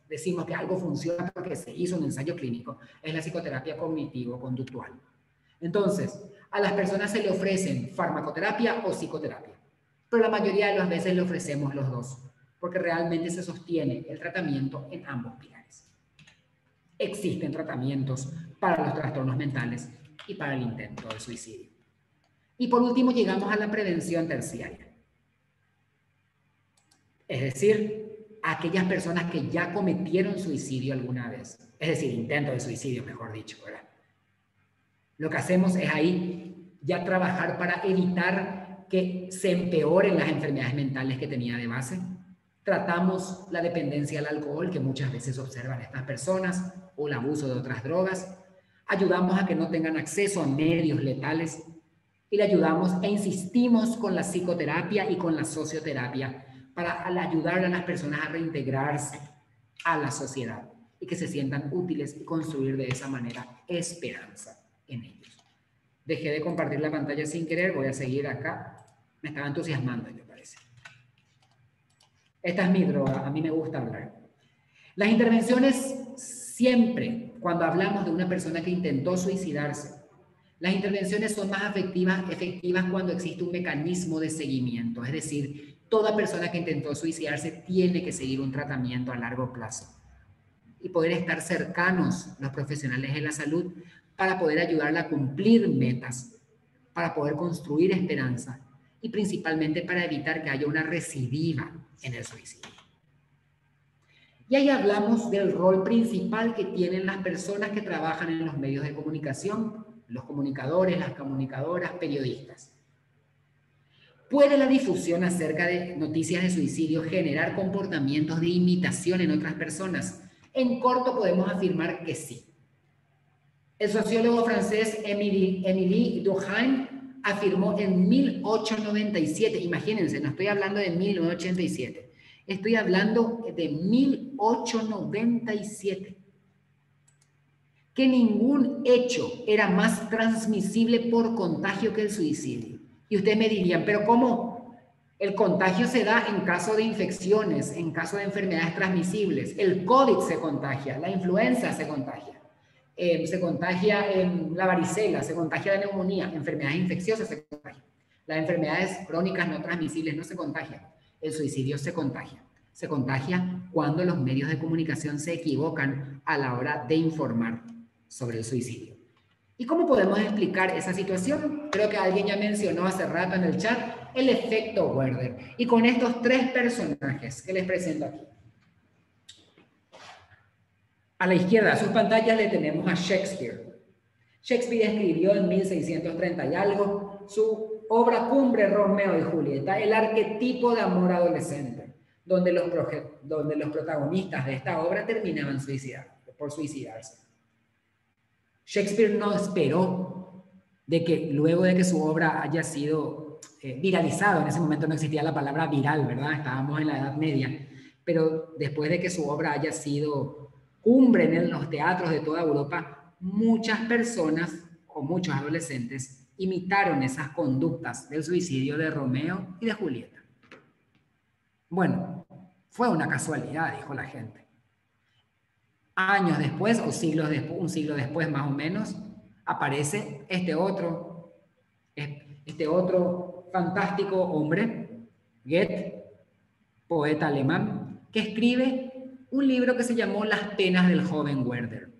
decimos que algo funciona porque se hizo un ensayo clínico. Es la psicoterapia cognitivo-conductual. Entonces, a las personas se le ofrecen farmacoterapia o psicoterapia. Pero la mayoría de las veces le ofrecemos los dos, porque realmente se sostiene el tratamiento en ambos pilares. Existen tratamientos para los trastornos mentales y para el intento de suicidio. Y por último llegamos a la prevención terciaria. Es decir, a aquellas personas que ya cometieron suicidio alguna vez. Es decir, intento de suicidio, mejor dicho, ¿verdad? Lo que hacemos es ahí ya trabajar para evitar que se empeoren las enfermedades mentales que tenía de base. Tratamos la dependencia al alcohol que muchas veces observan estas personas o el abuso de otras drogas. Ayudamos a que no tengan acceso a medios letales y le ayudamos e insistimos con la psicoterapia y con la socioterapia para ayudar a las personas a reintegrarse a la sociedad y que se sientan útiles y construir de esa manera esperanza en ellos. Dejé de compartir la pantalla sin querer, voy a seguir acá. Me estaba entusiasmando, me parece. Esta es mi droga, a mí me gusta hablar. Las intervenciones siempre, cuando hablamos de una persona que intentó suicidarse, las intervenciones son más efectivas cuando existe un mecanismo de seguimiento. Es decir, toda persona que intentó suicidarse tiene que seguir un tratamiento a largo plazo y poder estar cercanos los profesionales de la salud para poder ayudarla a cumplir metas, para poder construir esperanza y principalmente para evitar que haya una recidiva en el suicidio. Y ahí hablamos del rol principal que tienen las personas que trabajan en los medios de comunicación, los comunicadores, las comunicadoras, periodistas. ¿Puede la difusión acerca de noticias de suicidio generar comportamientos de imitación en otras personas? En corto podemos afirmar que sí. El sociólogo francés Émile Durkheim afirmó en 1897, imagínense, no estoy hablando de 1987, estoy hablando de 1897, que ningún hecho era más transmisible por contagio que el suicidio. Y ustedes me dirían, ¿pero cómo? El contagio se da en caso de infecciones, en caso de enfermedades transmisibles. El COVID se contagia, la influenza se contagia. Se contagia la varicela, se contagia la neumonía, enfermedades infecciosas se contagian. Las enfermedades crónicas no transmisibles no se contagian. El suicidio se contagia. Se contagia cuando los medios de comunicación se equivocan a la hora de informar sobre el suicidio. ¿Y cómo podemos explicar esa situación? Creo que alguien ya mencionó hace rato en el chat el efecto Werther. Y con estos tres personajes que les presento aquí. A la izquierda de sus pantallas le tenemos a Shakespeare. Shakespeare escribió en 1630 y algo su obra cumbre, Romeo y Julieta, el arquetipo de amor adolescente, donde los protagonistas de esta obra terminaban por suicidarse. Shakespeare no esperó de que luego de que su obra haya sido viralizado, en ese momento no existía la palabra viral, ¿verdad? Estábamos en la Edad Media, pero después de que su obra haya sido cumbre en los teatros de toda Europa, muchas personas o muchos adolescentes imitaron esas conductas del suicidio de Romeo y de Julieta. Bueno, fue una casualidad, dijo la gente. Años después, o siglos después, un siglo después más o menos, aparece este otro fantástico hombre, Goethe, poeta alemán, que escribe un libro que se llamó Las penas del joven Werther.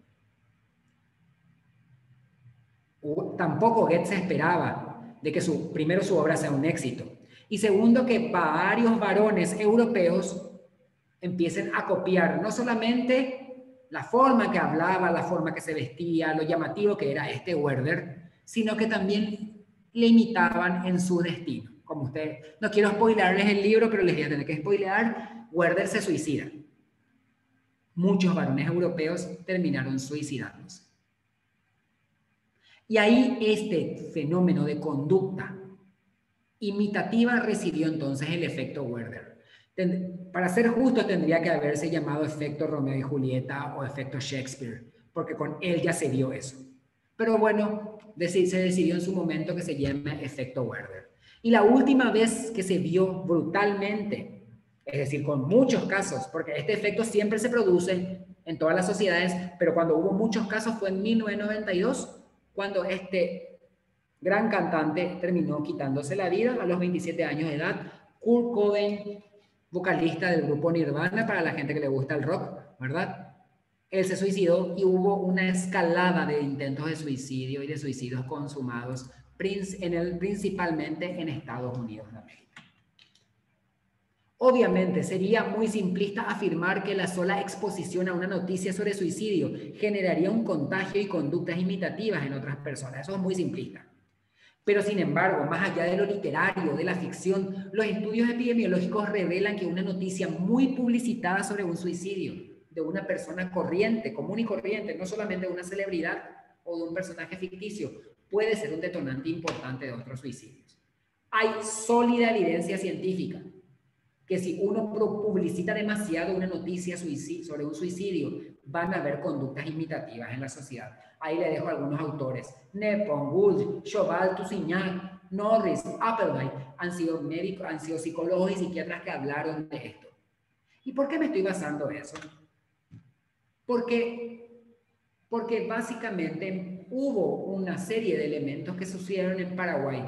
Tampoco Goethe se esperaba de que primero su obra sea un éxito, y segundo que varios varones europeos empiecen a copiar no solamente la forma que hablaba, la forma que se vestía, lo llamativo que era este Werther, sino que también le imitaban en su destino. Como ustedes, no quiero spoilerles el libro, pero les voy a tener que spoilear, Werther se suicida. Muchos varones europeos terminaron suicidándose. Y ahí este fenómeno de conducta imitativa recibió entonces el efecto Werther. Para ser justo, tendría que haberse llamado efecto Romeo y Julieta o efecto Shakespeare, porque con él ya se vio eso. Pero bueno, se decidió en su momento que se llame efecto Werther. Y la última vez que se vio brutalmente, es decir, con muchos casos, porque este efecto siempre se produce en todas las sociedades, pero cuando hubo muchos casos fue en 1992, cuando este gran cantante terminó quitándose la vida a los 27 años de edad. Kurt Cobain, vocalista del grupo Nirvana, para la gente que le gusta el rock, ¿verdad? Él se suicidó y hubo una escalada de intentos de suicidio y de suicidios consumados, principalmente en Estados Unidos de América. Obviamente, sería muy simplista afirmar que la sola exposición a una noticia sobre suicidio generaría un contagio y conductas imitativas en otras personas. Eso es muy simplista. Pero, sin embargo, más allá de lo literario, de la ficción, los estudios epidemiológicos revelan que una noticia muy publicitada sobre un suicidio de una persona corriente, común y corriente, no solamente de una celebridad o de un personaje ficticio, puede ser un detonante importante de otros suicidios. Hay sólida evidencia científica que si uno publicita demasiado una noticia sobre un suicidio, van a haber conductas imitativas en la sociedad. Ahí le dejo algunos autores. Nepon, Gould, Choval, Toussignac, Norris, Appleby, han sido médicos, han sido psicólogos y psiquiatras que hablaron de esto. ¿Y por qué me estoy basando en eso? Porque básicamente hubo una serie de elementos que sucedieron en Paraguay.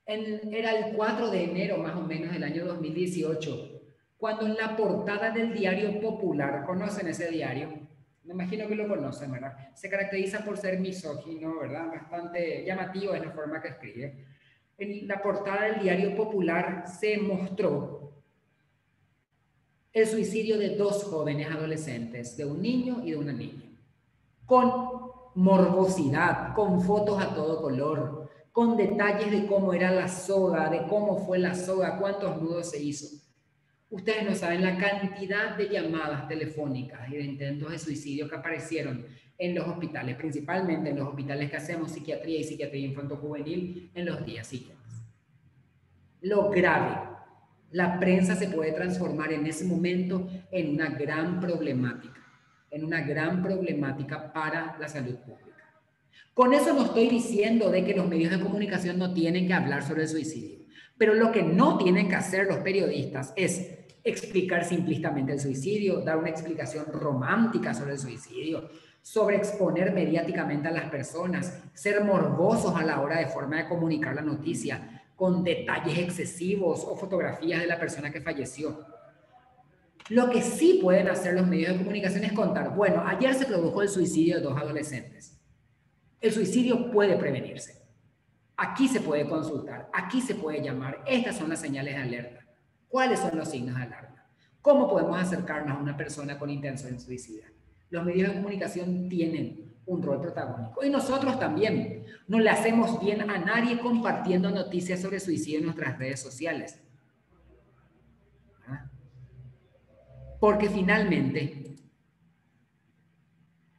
Era el 4 de enero más o menos del año 2018, cuando en la portada del Diario Popular, ¿conocen ese diario? Me imagino que lo conocen, ¿verdad? Se caracteriza por ser misógino, ¿verdad? Bastante llamativo en la forma que escribe. En la portada del Diario Popular se mostró el suicidio de 2 jóvenes adolescentes, de un niño y de una niña, con morbosidad, con fotos a todo color, con detalles de cómo era la soga, de cómo fue la soga, cuántos nudos se hizo. Ustedes no saben la cantidad de llamadas telefónicas y de intentos de suicidio que aparecieron en los hospitales, principalmente en los hospitales que hacemos psiquiatría y psiquiatría infanto-juvenil en los días siguientes. Lo grave, la prensa se puede transformar en ese momento en una gran problemática para la salud pública. Con eso no estoy diciendo de que los medios de comunicación no tienen que hablar sobre el suicidio, pero lo que no tienen que hacer los periodistas es explicar simplistamente el suicidio, dar una explicación romántica sobre el suicidio, sobre exponer mediáticamente a las personas, ser morbosos a la hora de forma de comunicar la noticia, con detalles excesivos o fotografías de la persona que falleció. Lo que sí pueden hacer los medios de comunicación es contar, bueno, ayer se produjo el suicidio de 2 adolescentes. El suicidio puede prevenirse. Aquí se puede consultar, aquí se puede llamar. Estas son las señales de alerta. ¿Cuáles son los signos de alarma? ¿Cómo podemos acercarnos a una persona con intención suicida? Los medios de comunicación tienen un rol protagónico. Y nosotros también. No le hacemos bien a nadie compartiendo noticias sobre suicidio en nuestras redes sociales. Porque finalmente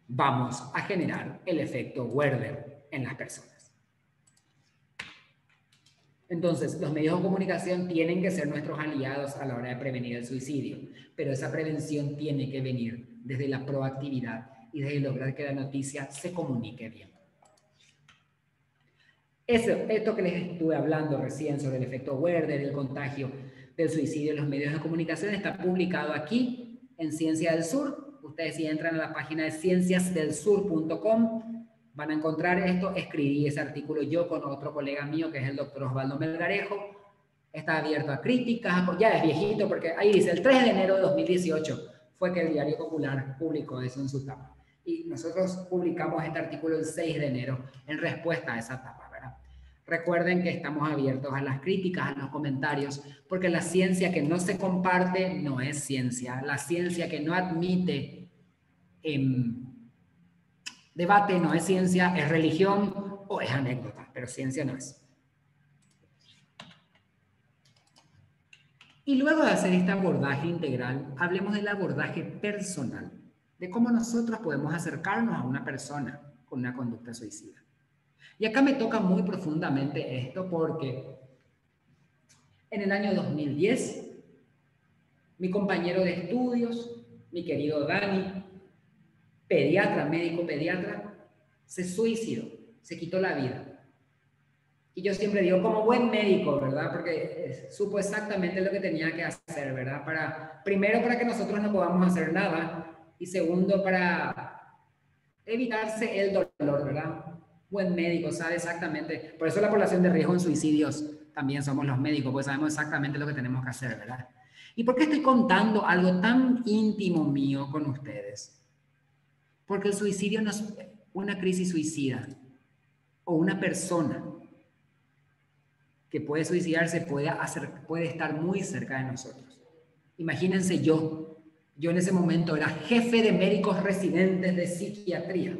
vamos a generar el efecto Werther en las personas. Entonces, los medios de comunicación tienen que ser nuestros aliados a la hora de prevenir el suicidio, pero esa prevención tiene que venir desde la proactividad y desde lograr que la noticia se comunique bien. Esto que les estuve hablando recién sobre el efecto Werther, el contagio del suicidio en los medios de comunicación, está publicado aquí en Ciencia del Sur. Ustedes si entran a la página de cienciasdelsur.com van a encontrar esto. Escribí ese artículo yo con otro colega mío que es el doctor Osvaldo Melgarejo. Está abierto a críticas, ya es viejito porque ahí dice el 3 de enero de 2018 fue que el Diario Popular publicó eso en su tapa. Y nosotros publicamos este artículo el 6 de enero en respuesta a esa tapa, ¿verdad? Recuerden que estamos abiertos a las críticas, a los comentarios, porque la ciencia que no se comparte no es ciencia. La ciencia que no admite debate no es ciencia, es religión o es anécdota, pero ciencia no es. Y luego de hacer este abordaje integral, hablemos del abordaje personal, de cómo nosotros podemos acercarnos a una persona con una conducta suicida. Y acá me toca muy profundamente esto porque en el año 2010, mi compañero de estudios, mi querido Dani, pediatra, médico pediatra, se suicidó, se quitó la vida. Y yo siempre digo, como buen médico, ¿verdad? Porque supo exactamente lo que tenía que hacer, ¿verdad? Primero, para que nosotros no podamos hacer nada. Y segundo, para evitarse el dolor, ¿verdad? Buen médico, sabe exactamente. Por eso la población de riesgo en suicidios también somos los médicos, porque sabemos exactamente lo que tenemos que hacer, ¿verdad? ¿Y por qué estoy contando algo tan íntimo mío con ustedes? Porque el suicidio no es una crisis suicida o una persona que puede suicidarse puede estar muy cerca de nosotros. Imagínense yo en ese momento era jefe de médicos residentes de psiquiatría.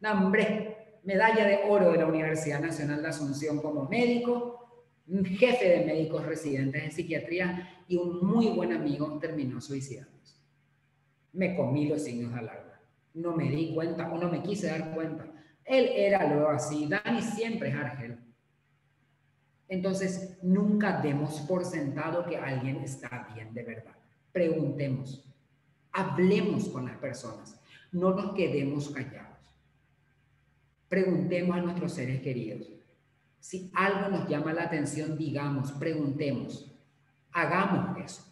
Nombre, medalla de oro de la Universidad Nacional de Asunción como médico, jefe de médicos residentes de psiquiatría y un muy buen amigo terminó suicidándose. Me comí los signos de alarma. No me di cuenta o no me quise dar cuenta. Él era luego así. Dani siempre es Argel. Entonces, nunca demos por sentado que alguien está bien de verdad. Preguntemos, hablemos con las personas, no nos quedemos callados. Preguntemos a nuestros seres queridos. Si algo nos llama la atención, digamos, preguntemos, hagamos eso.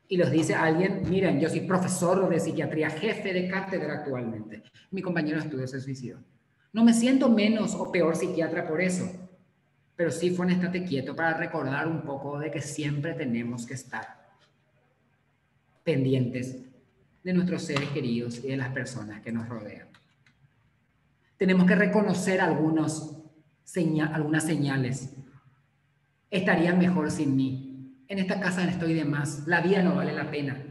Y los dice alguien, miren, yo soy profesor de psiquiatría, jefe de cátedra actualmente. Mi compañero de estudio se suicidó. No me siento menos o peor psiquiatra por eso. Pero sí fue un estate quieto para recordar un poco de que siempre tenemos que estar pendientes de nuestros seres queridos y de las personas que nos rodean. Tenemos que reconocer algunos algunas señales. Estarían mejor sin mí. En esta casa estoy de más. La vida no vale la pena.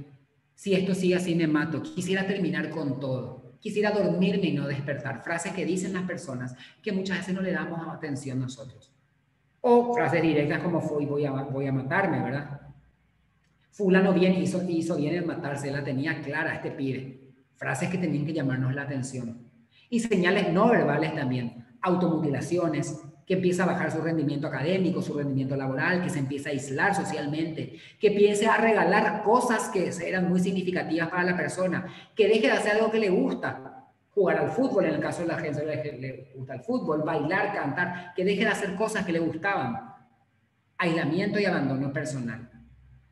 Si esto sigue así me mato. Quisiera terminar con todo. Quisiera dormirme y no despertar. Frases que dicen las personas que muchas veces no le damos atención nosotros. O frases directas como voy a matarme, ¿verdad? Fulano bien hizo bien en matarse, la tenía clara este pibe. Frases que tenían que llamarnos la atención. Y señales no verbales también. Automutilaciones, que empieza a bajar su rendimiento académico, su rendimiento laboral, que se empieza a aislar socialmente, que empiece a regalar cosas que eran muy significativas para la persona, que deje de hacer algo que le gusta, jugar al fútbol, en el caso de la gente que le gusta el fútbol, bailar, cantar, que deje de hacer cosas que le gustaban. Aislamiento y abandono personal.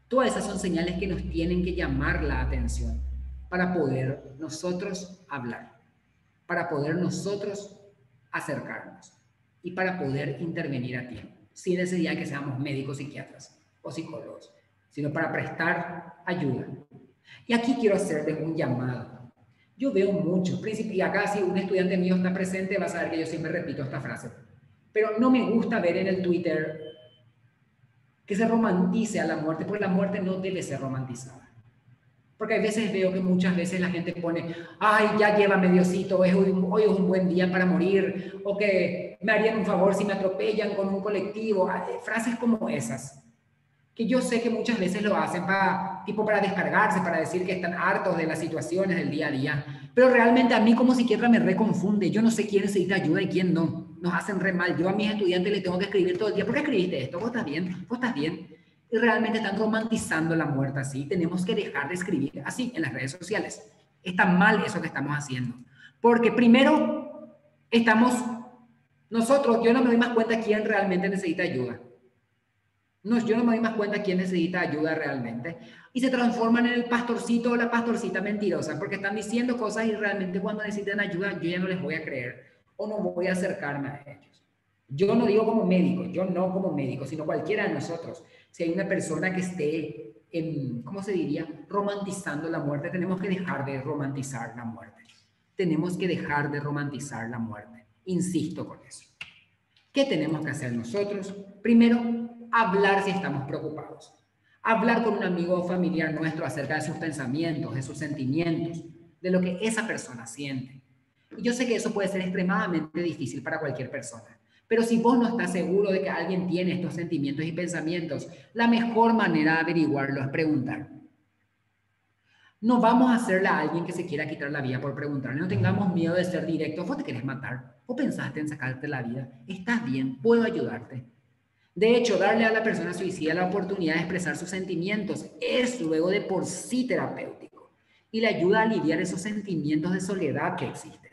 Todas esas son señales que nos tienen que llamar la atención para poder nosotros hablar, para poder nosotros acercarnos y para poder intervenir a tiempo, sin necesidad de que seamos médicos, psiquiatras o psicólogos, sino para prestar ayuda. Y aquí quiero hacerles un llamado. Yo veo mucho, y acá si un estudiante mío está presente va a saber que yo siempre repito esta frase, pero no me gusta ver en el Twitter que se romantice a la muerte, porque la muerte no debe ser romantizada. Porque a veces veo que muchas veces la gente pone, ay, ya llévame Diosito, hoy es un buen día para morir, o que me harían un favor si me atropellan con un colectivo, frases como esas, que yo sé que muchas veces lo hacen para descargarse, para decir que están hartos de las situaciones del día a día, pero realmente a mí como psiquiatra me reconfunde, yo no sé quién necesita ayuda y quién no, nos hacen re mal, yo a mis estudiantes les tengo que escribir todo el día, ¿por qué escribiste esto? ¿Vos estás bien? ¿Vos estás bien? Y realmente están romantizando la muerte así. Tenemos que dejar de escribir así en las redes sociales. Está mal eso que estamos haciendo. Porque primero yo no me doy más cuenta quién realmente necesita ayuda. No, yo no me doy más cuenta quién necesita ayuda realmente. Y se transforman en el pastorcito o la pastorcita mentirosa, porque están diciendo cosas y realmente cuando necesitan ayuda yo ya no les voy a creer o no voy a acercarme a ellos. Yo no digo como médico, yo no como médico, sino cualquiera de nosotros. Si hay una persona que esté, ¿cómo se diría?, romantizando la muerte, tenemos que dejar de romantizar la muerte. Tenemos que dejar de romantizar la muerte. Insisto con eso. ¿Qué tenemos que hacer nosotros? Primero, hablar si estamos preocupados. Hablar con un amigo o familiar nuestro acerca de sus pensamientos, de sus sentimientos, de lo que esa persona siente. Y yo sé que eso puede ser extremadamente difícil para cualquier persona. Pero si vos no estás seguro de que alguien tiene estos sentimientos y pensamientos, la mejor manera de averiguarlo es preguntar. No vamos a hacerle a alguien que se quiera quitar la vida por preguntar. No tengamos miedo de ser directos. ¿Vos te querés matar? ¿Vos pensaste en sacarte la vida? ¿Estás bien? ¿Puedo ayudarte? De hecho, darle a la persona suicida la oportunidad de expresar sus sentimientos es luego de por sí terapéutico y le ayuda a aliviar esos sentimientos de soledad que existen.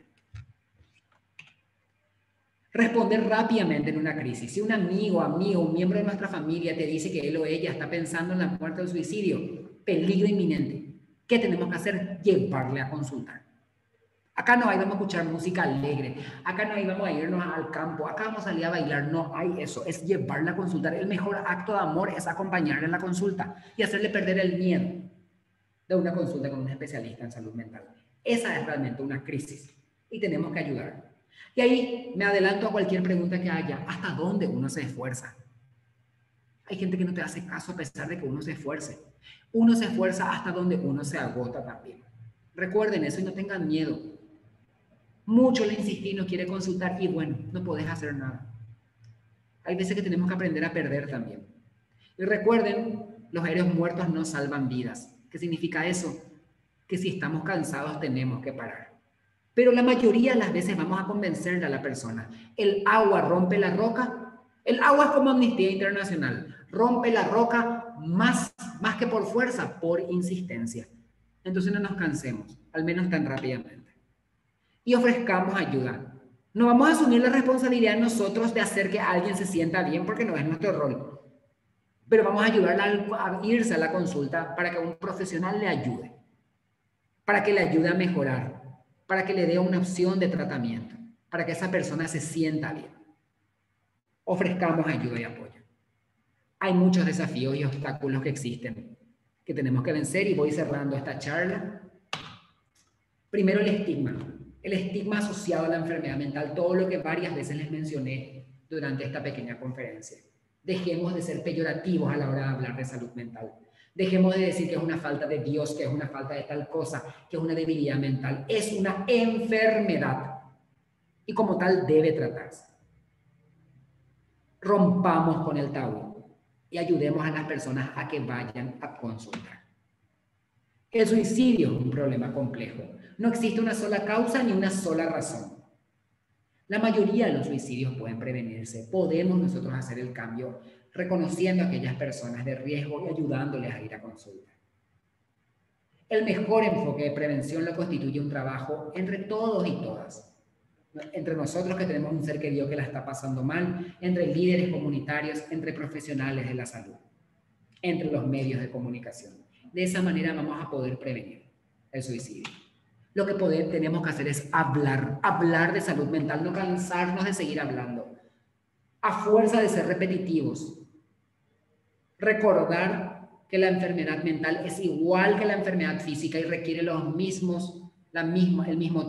Responder rápidamente en una crisis. Si un amigo, un miembro de nuestra familia te dice que él o ella está pensando en la muerte o el suicidio, peligro inminente, ¿qué tenemos que hacer? Llevarle a consultar. Acá no hay vamos a escuchar música alegre, acá no hay vamos a irnos al campo, acá vamos a salir a bailar, no hay eso, es llevarle a consultar. El mejor acto de amor es acompañarle en la consulta y hacerle perder el miedo de una consulta con un especialista en salud mental. Esa es realmente una crisis y tenemos que ayudar. Y ahí me adelanto a cualquier pregunta que haya. ¿Hasta dónde uno se esfuerza? Hay gente que no te hace caso a pesar de que uno se esfuerce. Uno se esfuerza hasta donde uno se agota también. Recuerden eso y no tengan miedo. Mucho le insistí, no quiere consultar y bueno, no podés hacer nada. Hay veces que tenemos que aprender a perder también. Y recuerden, los aéreos muertos no salvan vidas. ¿Qué significa eso? Que si estamos cansados tenemos que parar. Pero la mayoría de las veces vamos a convencerle a la persona. El agua rompe la roca. El agua es como Amnistía Internacional. Rompe la roca más que por fuerza, por insistencia. Entonces no nos cansemos, al menos tan rápidamente. Y ofrezcamos ayuda. No vamos a asumir la responsabilidad nosotros de hacer que alguien se sienta bien porque no es nuestro rol. Pero vamos a ayudarla a irse a la consulta para que un profesional le ayude. Para que le ayude a mejorar. Para que le dé una opción de tratamiento, para que esa persona se sienta bien. Ofrezcamos ayuda y apoyo. Hay muchos desafíos y obstáculos que existen, que tenemos que vencer y voy cerrando esta charla. Primero el estigma asociado a la enfermedad mental, todo lo que varias veces les mencioné durante esta pequeña conferencia. Dejemos de ser peyorativos a la hora de hablar de salud mental. Dejemos de decir que es una falta de Dios, que es una falta de tal cosa, que es una debilidad mental. Es una enfermedad y como tal debe tratarse. Rompamos con el tabú y ayudemos a las personas a que vayan a consultar. El suicidio es un problema complejo. No existe una sola causa ni una sola razón. La mayoría de los suicidios pueden prevenirse. Podemos nosotros hacer el cambio reconociendo a aquellas personas de riesgo y ayudándoles a ir a consulta. El mejor enfoque de prevención lo constituye un trabajo entre todos y todas. Entre nosotros que tenemos un ser querido que la está pasando mal, entre líderes comunitarios, entre profesionales de la salud, entre los medios de comunicación. De esa manera vamos a poder prevenir el suicidio. Lo que tenemos que hacer es hablar de salud mental, no cansarnos de seguir hablando, a fuerza de ser repetitivos. Recordar que la enfermedad mental es igual que la enfermedad física y requiere el mismo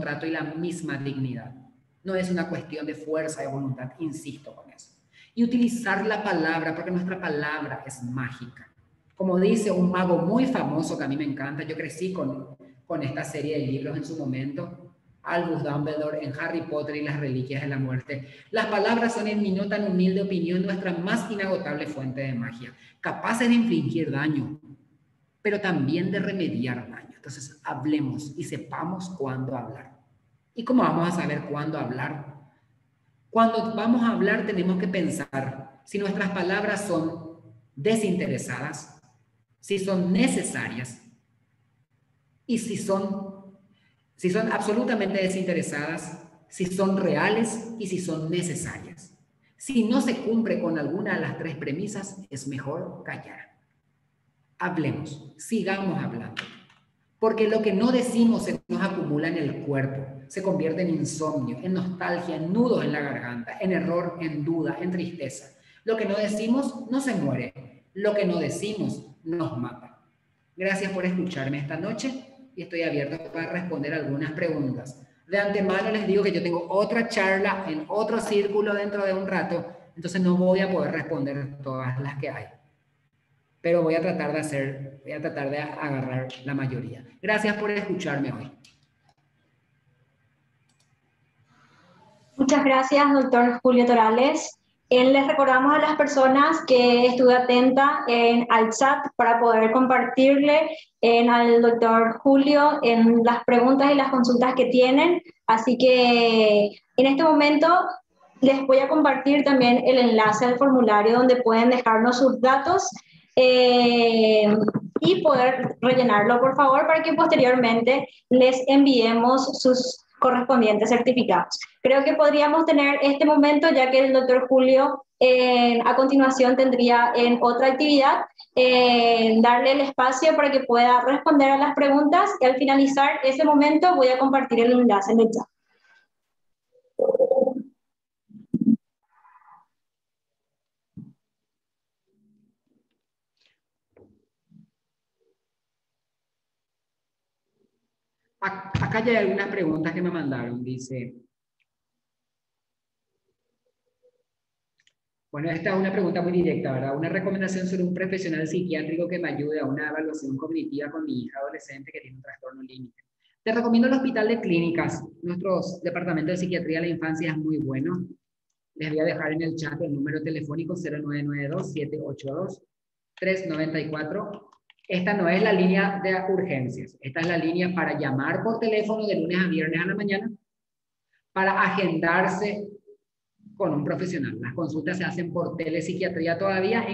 trato y la misma dignidad. No es una cuestión de fuerza de voluntad, insisto con eso. Y utilizar la palabra, porque nuestra palabra es mágica. Como dice un mago muy famoso que a mí me encanta, yo crecí con esta serie de libros en su momento, Albus Dumbledore en Harry Potter y las Reliquias de la Muerte. Las palabras son, en mi no tan humilde opinión, nuestra más inagotable fuente de magia, capaces de infligir daño, pero también de remediar daño. Entonces, hablemos y sepamos cuándo hablar. ¿Y cómo vamos a saber cuándo hablar? Cuando vamos a hablar tenemos que pensar si nuestras palabras son desinteresadas, si son necesarias y si son absolutamente desinteresadas, si son reales y si son necesarias. Si no se cumple con alguna de las tres premisas, es mejor callar. Hablemos, sigamos hablando. Porque lo que no decimos se nos acumula en el cuerpo, se convierte en insomnio, en nostalgia, en nudos en la garganta, en error, en duda, en tristeza. Lo que no decimos no se muere, lo que no decimos nos mata. Gracias por escucharme esta noche y estoy abierto para responder algunas preguntas. De antemano les digo que yo tengo otra charla en otro círculo dentro de un rato, entonces no voy a poder responder todas las que hay. Pero voy a tratar de agarrar la mayoría. Gracias por escucharme hoy. Muchas gracias, doctor Julio Torales. Les recordamos a las personas que estuve atenta al chat para poder compartirle al doctor Julio en las preguntas y las consultas que tienen. Así que en este momento les voy a compartir también el enlace al formulario donde pueden dejarnos sus datos y poder rellenarlo, por favor, para que posteriormente les enviemos sus correspondientes certificados. Creo que podríamos tener este momento, ya que el doctor Julio a continuación tendría en otra actividad, darle el espacio para que pueda responder a las preguntas y al finalizar ese momento voy a compartir el enlace en el chat. Acá ya hay algunas preguntas que me mandaron. Dice, bueno, esta es una pregunta muy directa, ¿verdad? Una recomendación sobre un profesional psiquiátrico que me ayude a una evaluación cognitiva con mi hija adolescente que tiene un trastorno límite. Te recomiendo el Hospital de Clínicas. Nuestro departamento de psiquiatría de la infancia es muy bueno. Les voy a dejar en el chat el número telefónico 0992-782-394. Esta no es la línea de urgencias. Esta es la línea para llamar por teléfono de lunes a viernes a la mañana para agendarse con un profesional. Las consultas se hacen por telepsiquiatría todavía.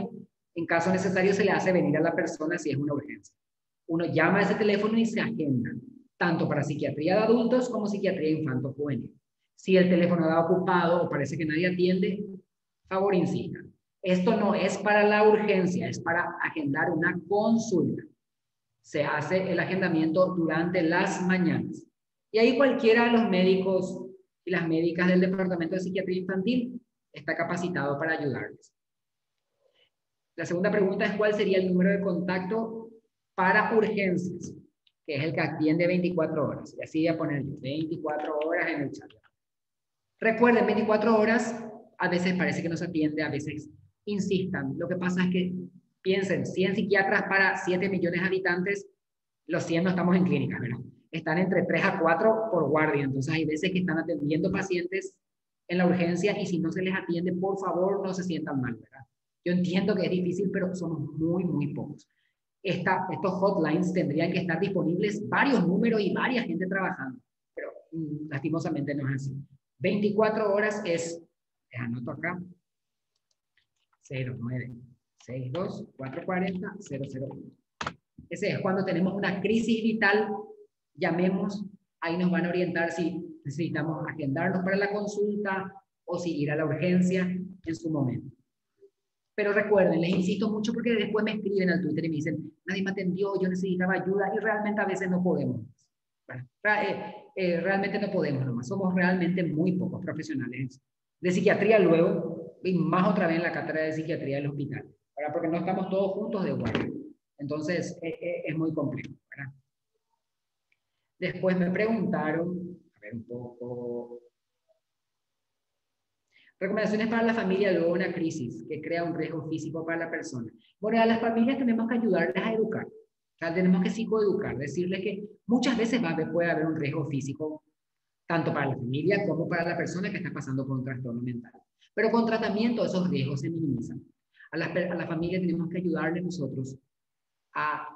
En caso necesario se le hace venir a la persona si es una urgencia. Uno llama a ese teléfono y se agenda, tanto para psiquiatría de adultos como psiquiatría infanto-juvenil. Si el teléfono está ocupado o parece que nadie atiende, favor insista. Esto no es para la urgencia, es para agendar una consulta. Se hace el agendamiento durante las mañanas. Y ahí cualquiera de los médicos y las médicas del Departamento de Psiquiatría Infantil está capacitado para ayudarles. La segunda pregunta es ¿cuál sería el número de contacto para urgencias? Que es el que atiende 24 horas. Y así voy a poner 24 horas en el chat. Recuerden, 24 horas a veces parece que no se atiende, a veces insistan. Lo que pasa es que piensen, 100 psiquiatras para 7 millones de habitantes, los 100 no estamos en clínicas, ¿verdad? Están entre 3 a 4 por guardia, entonces hay veces que están atendiendo pacientes en la urgencia y si no se les atiende, por favor, no se sientan mal, ¿verdad? Yo entiendo que es difícil, pero somos muy, muy pocos. Estos hotlines tendrían que estar disponibles varios números y varias gente trabajando, pero lastimosamente no es así. 24 horas es, anoto acá, 0962 440 001. Ese es cuando tenemos una crisis vital, llamemos, ahí nos van a orientar si necesitamos agendarnos para la consulta o si ir a la urgencia en su momento. Pero recuerden, les insisto mucho porque después me escriben al Twitter y me dicen, nadie me atendió, yo necesitaba ayuda y realmente a veces no podemos. Bueno, realmente no podemos nomás, somos realmente muy pocos profesionales de psiquiatría luego, y más otra vez en la cátedra de psiquiatría del hospital, ¿verdad? Porque no estamos todos juntos de guardia. Entonces, es muy complejo, ¿verdad? Después me preguntaron, a ver un poco, recomendaciones para la familia luego de una crisis que crea un riesgo físico para la persona. Bueno, a las familias tenemos que ayudarles a educar, o sea, tenemos que psicoeducar, decirles que muchas veces puede haber un riesgo físico, tanto para la familia como para la persona que está pasando por un trastorno mental. Pero con tratamiento esos riesgos se minimizan. A la familia tenemos que ayudarle nosotros a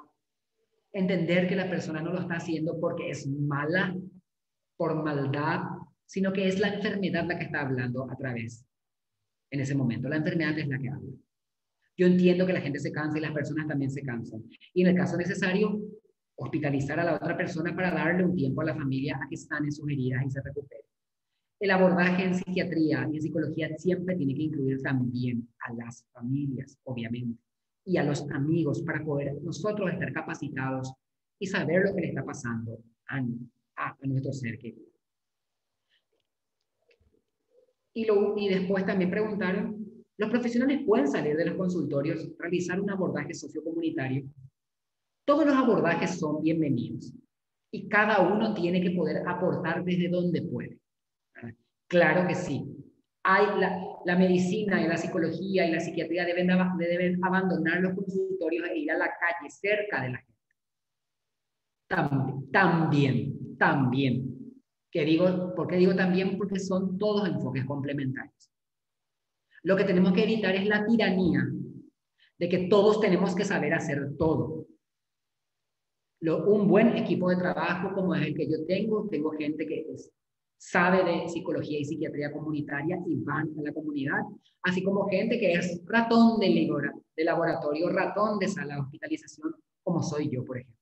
entender que la persona no lo está haciendo porque es mala, por maldad, sino que es la enfermedad la que está hablando a través, en ese momento. La enfermedad es la que habla. Yo entiendo que la gente se cansa y las personas también se cansan. Y en el caso necesario, hospitalizar a la otra persona para darle un tiempo a la familia a que sane sus heridas y se recupere. El abordaje en psiquiatría y en psicología siempre tiene que incluir también a las familias, obviamente, y a los amigos para poder nosotros estar capacitados y saber lo que le está pasando a nuestro ser querido. Y después también preguntaron, ¿los profesionales pueden salir de los consultorios, realizar un abordaje sociocomunitario? Todos los abordajes son bienvenidos y cada uno tiene que poder aportar desde donde puede. Claro que sí. La medicina y la psicología y la psiquiatría deben abandonar los consultorios e ir a la calle, cerca de la gente. También. ¿Por qué digo también? Porque son todos enfoques complementarios. Lo que tenemos que evitar es la tiranía de que todos tenemos que saber hacer todo. Un buen equipo de trabajo como es el que yo tengo gente que sabe de psicología y psiquiatría comunitaria y van a la comunidad, así como gente que es ratón de laboratorio, ratón de sala de hospitalización, como soy yo, por ejemplo.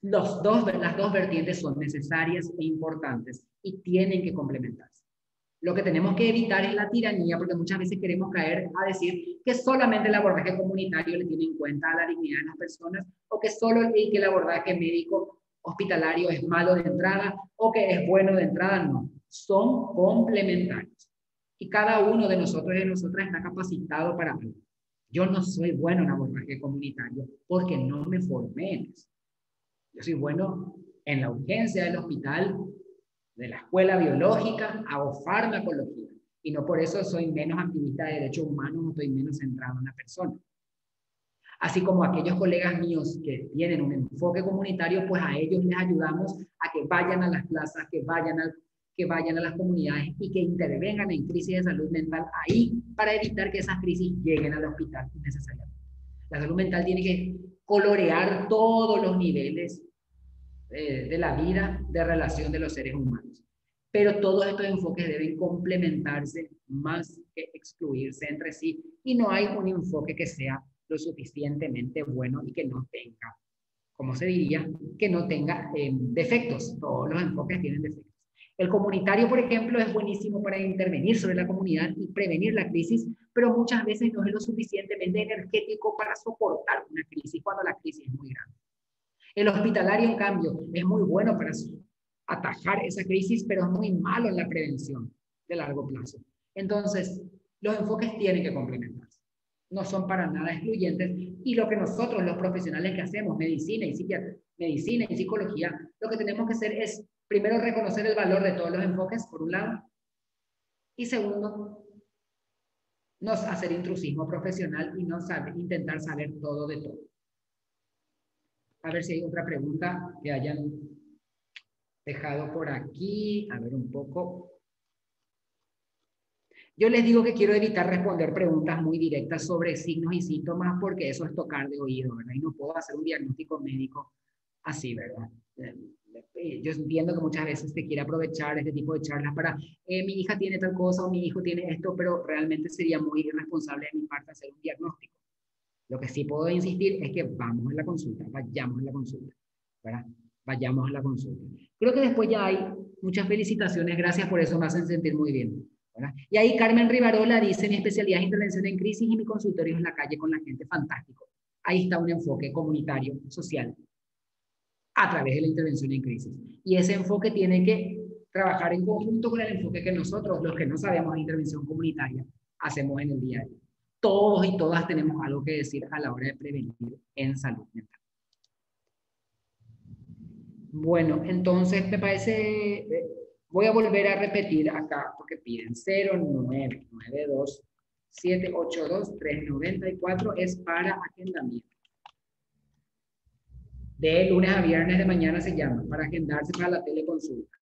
Las dos vertientes son necesarias e importantes y tienen que complementarse. Lo que tenemos que evitar es la tiranía, porque muchas veces queremos caer a decir que solamente el abordaje comunitario le tiene en cuenta a la dignidad de las personas, o que que el abordaje médico hospitalario es malo de entrada, o que es bueno de entrada. No, son complementarios. Y cada uno de nosotros y de nosotras está capacitado para algo. Yo no soy bueno en abordaje comunitario porque no me formé en eso. Yo soy bueno en la urgencia del hospital, de la escuela biológica, hago farmacología. Y no por eso soy menos activista de derechos humanos, no estoy menos centrado en la persona. Así como aquellos colegas míos que tienen un enfoque comunitario, pues a ellos les ayudamos a que vayan a las plazas, que vayan a las comunidades y que intervengan en crisis de salud mental ahí para evitar que esas crisis lleguen al hospital innecesariamente. La salud mental tiene que colorear todos los niveles de la vida, de relación de los seres humanos. Pero todos estos enfoques deben complementarse más que excluirse entre sí, y no hay un enfoque que sea lo suficientemente bueno y que no tenga, como se diría, que no tenga defectos. Todos los enfoques tienen defectos. El comunitario, por ejemplo, es buenísimo para intervenir sobre la comunidad y prevenir la crisis, pero muchas veces no es lo suficientemente energético para soportar una crisis cuando la crisis es muy grande. El hospitalario, en cambio, es muy bueno para atajar esa crisis, pero es muy malo en la prevención de largo plazo. Entonces, los enfoques tienen que complementarse. No son para nada excluyentes. Y lo que nosotros, los profesionales que hacemos, medicina y psicología, lo que tenemos que hacer es, primero, reconocer el valor de todos los enfoques, por un lado. Y segundo, no hacer intrusismo profesional y no intentar saber todo de todo. A ver si hay otra pregunta que hayan dejado por aquí. A ver un poco. Yo les digo que quiero evitar responder preguntas muy directas sobre signos y síntomas porque eso es tocar de oído, ¿verdad? Y no puedo hacer un diagnóstico médico así, ¿verdad? Yo entiendo que muchas veces se quiere aprovechar este tipo de charlas para mi hija tiene tal cosa o mi hijo tiene esto, pero realmente sería muy irresponsable de mi parte hacer un diagnóstico. Lo que sí puedo insistir es que vamos a la consulta, vayamos a la consulta, ¿verdad? Vayamos a la consulta. Creo que después ya hay muchas felicitaciones, gracias por eso, me hacen sentir muy bien, ¿verdad? Y ahí Carmen Rivarola dice, mi especialidad es intervención en crisis y mi consultorio es en la calle con la gente, fantástico. Ahí está un enfoque comunitario, social, a través de la intervención en crisis. Y ese enfoque tiene que trabajar en conjunto con el enfoque que nosotros, los que no sabemos de intervención comunitaria, hacemos en el día a día. Todos y todas tenemos algo que decir a la hora de prevenir en salud mental. Bueno, entonces me parece, voy a volver a repetir acá, porque piden 0992-782-394, es para agendamiento. De lunes a viernes de mañana se llama, para agendarse para la teleconsulta.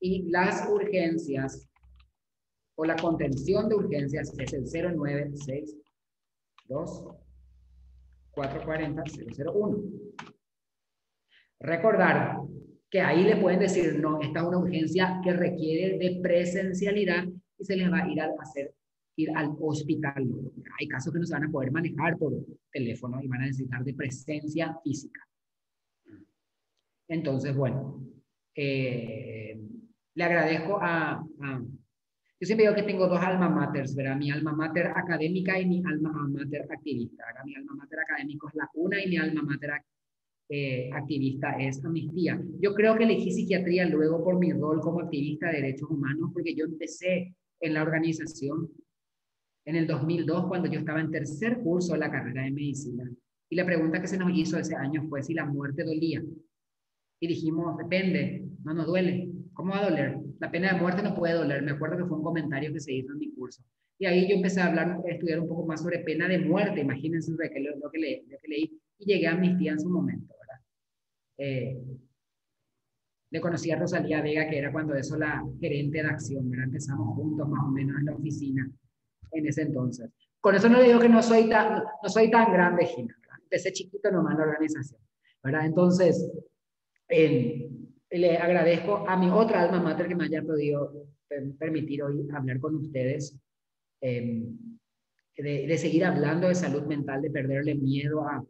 Y las urgencias, o la contención de urgencias, es el 0962-440-001. Recordar que ahí le pueden decir, no, esta es una urgencia que requiere de presencialidad y se les va a ir a ir al hospital. Hay casos que no se van a poder manejar por teléfono y van a necesitar de presencia física. Entonces, bueno, le agradezco yo siempre digo que tengo dos alma maters, ¿verdad? Mi alma mater académica y mi alma mater activista, ¿verdad? Mi alma mater académico es la una y mi alma mater activista es Amnistía. Yo creo que elegí psiquiatría luego por mi rol como activista de derechos humanos, porque yo empecé en la organización en el 2002, cuando yo estaba en tercer curso de la carrera de medicina. Y la pregunta que se nos hizo ese año fue si la muerte dolía. Y dijimos, depende, no nos duele. ¿Cómo va a doler? La pena de muerte no puede doler. Me acuerdo que fue un comentario que se hizo en mi curso. Y ahí yo empecé a estudiar un poco más sobre pena de muerte. Imagínense lo que leí. Y llegué a Amnistía en su momento, ¿verdad? Le conocí a Rosalía Vega, que era cuando eso la gerente de acción, ¿verdad? Empezamos juntos más o menos en la oficina en ese entonces. Con eso no le digo que no soy tan grande, Gina, ¿verdad? Empecé chiquito nomás en la organización, ¿verdad? Entonces, le agradezco a mi otra alma mater que me haya podido permitir hoy hablar con ustedes, de seguir hablando de salud mental, de perderle miedo a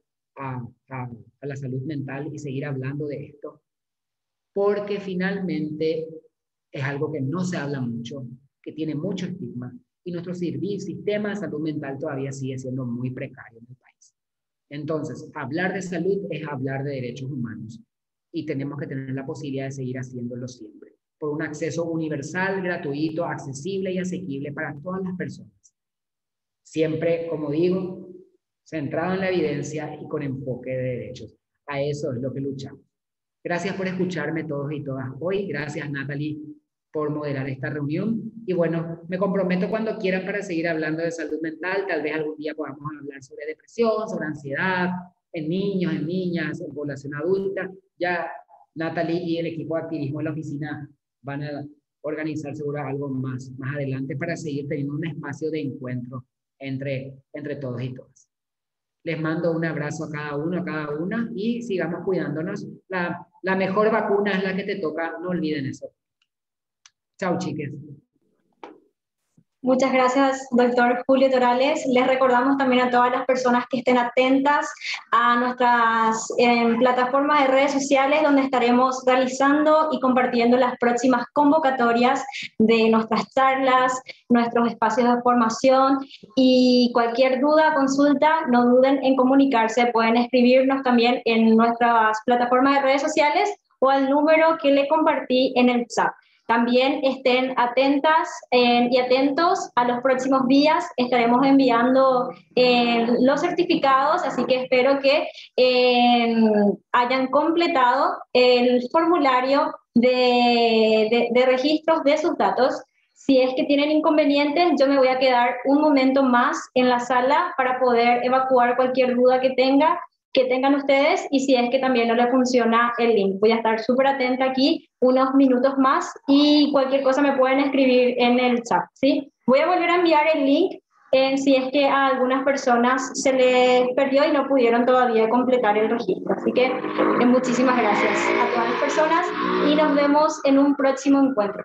la salud mental y seguir hablando de esto, porque finalmente es algo que no se habla mucho, que tiene mucho estigma, y nuestro sistema de salud mental todavía sigue siendo muy precario en el país. Entonces, hablar de salud es hablar de derechos humanos, y tenemos que tener la posibilidad de seguir haciéndolo siempre, por un acceso universal, gratuito, accesible y asequible para todas las personas. Siempre, como digo, centrado en la evidencia y con enfoque de derechos. A eso es lo que luchamos. Gracias por escucharme todos y todas hoy. Gracias, Natalie, por moderar esta reunión. Y bueno, me comprometo cuando quieran para seguir hablando de salud mental. Tal vez algún día podamos hablar sobre depresión, sobre ansiedad, en niños, en niñas, en población adulta. Ya Natalie y el equipo de activismo de la oficina van a organizar seguro algo más adelante para seguir teniendo un espacio de encuentro entre todos y todas. Les mando un abrazo a cada uno, a cada una, y sigamos cuidándonos. La mejor vacuna es la que te toca, no olviden eso. Chao, chiques. Muchas gracias, doctor Julio Torales. Les recordamos también a todas las personas que estén atentas a nuestras plataformas de redes sociales, donde estaremos realizando y compartiendo las próximas convocatorias de nuestras charlas, nuestros espacios de formación, y cualquier duda, consulta, no duden en comunicarse. Pueden escribirnos también en nuestras plataformas de redes sociales o al número que le compartí en el chat. También estén atentas y atentos a los próximos días. Estaremos enviando los certificados, así que espero que hayan completado el formulario de registros de sus datos. Si es que tienen inconvenientes, yo me voy a quedar un momento más en la sala para poder evacuar cualquier duda que tengan ustedes, y si es que también no les funciona el link. Voy a estar súper atenta aquí unos minutos más y cualquier cosa me pueden escribir en el chat, ¿sí? Voy a volver a enviar el link si es que a algunas personas se les perdió y no pudieron todavía completar el registro. Así que muchísimas gracias a todas las personas y nos vemos en un próximo encuentro.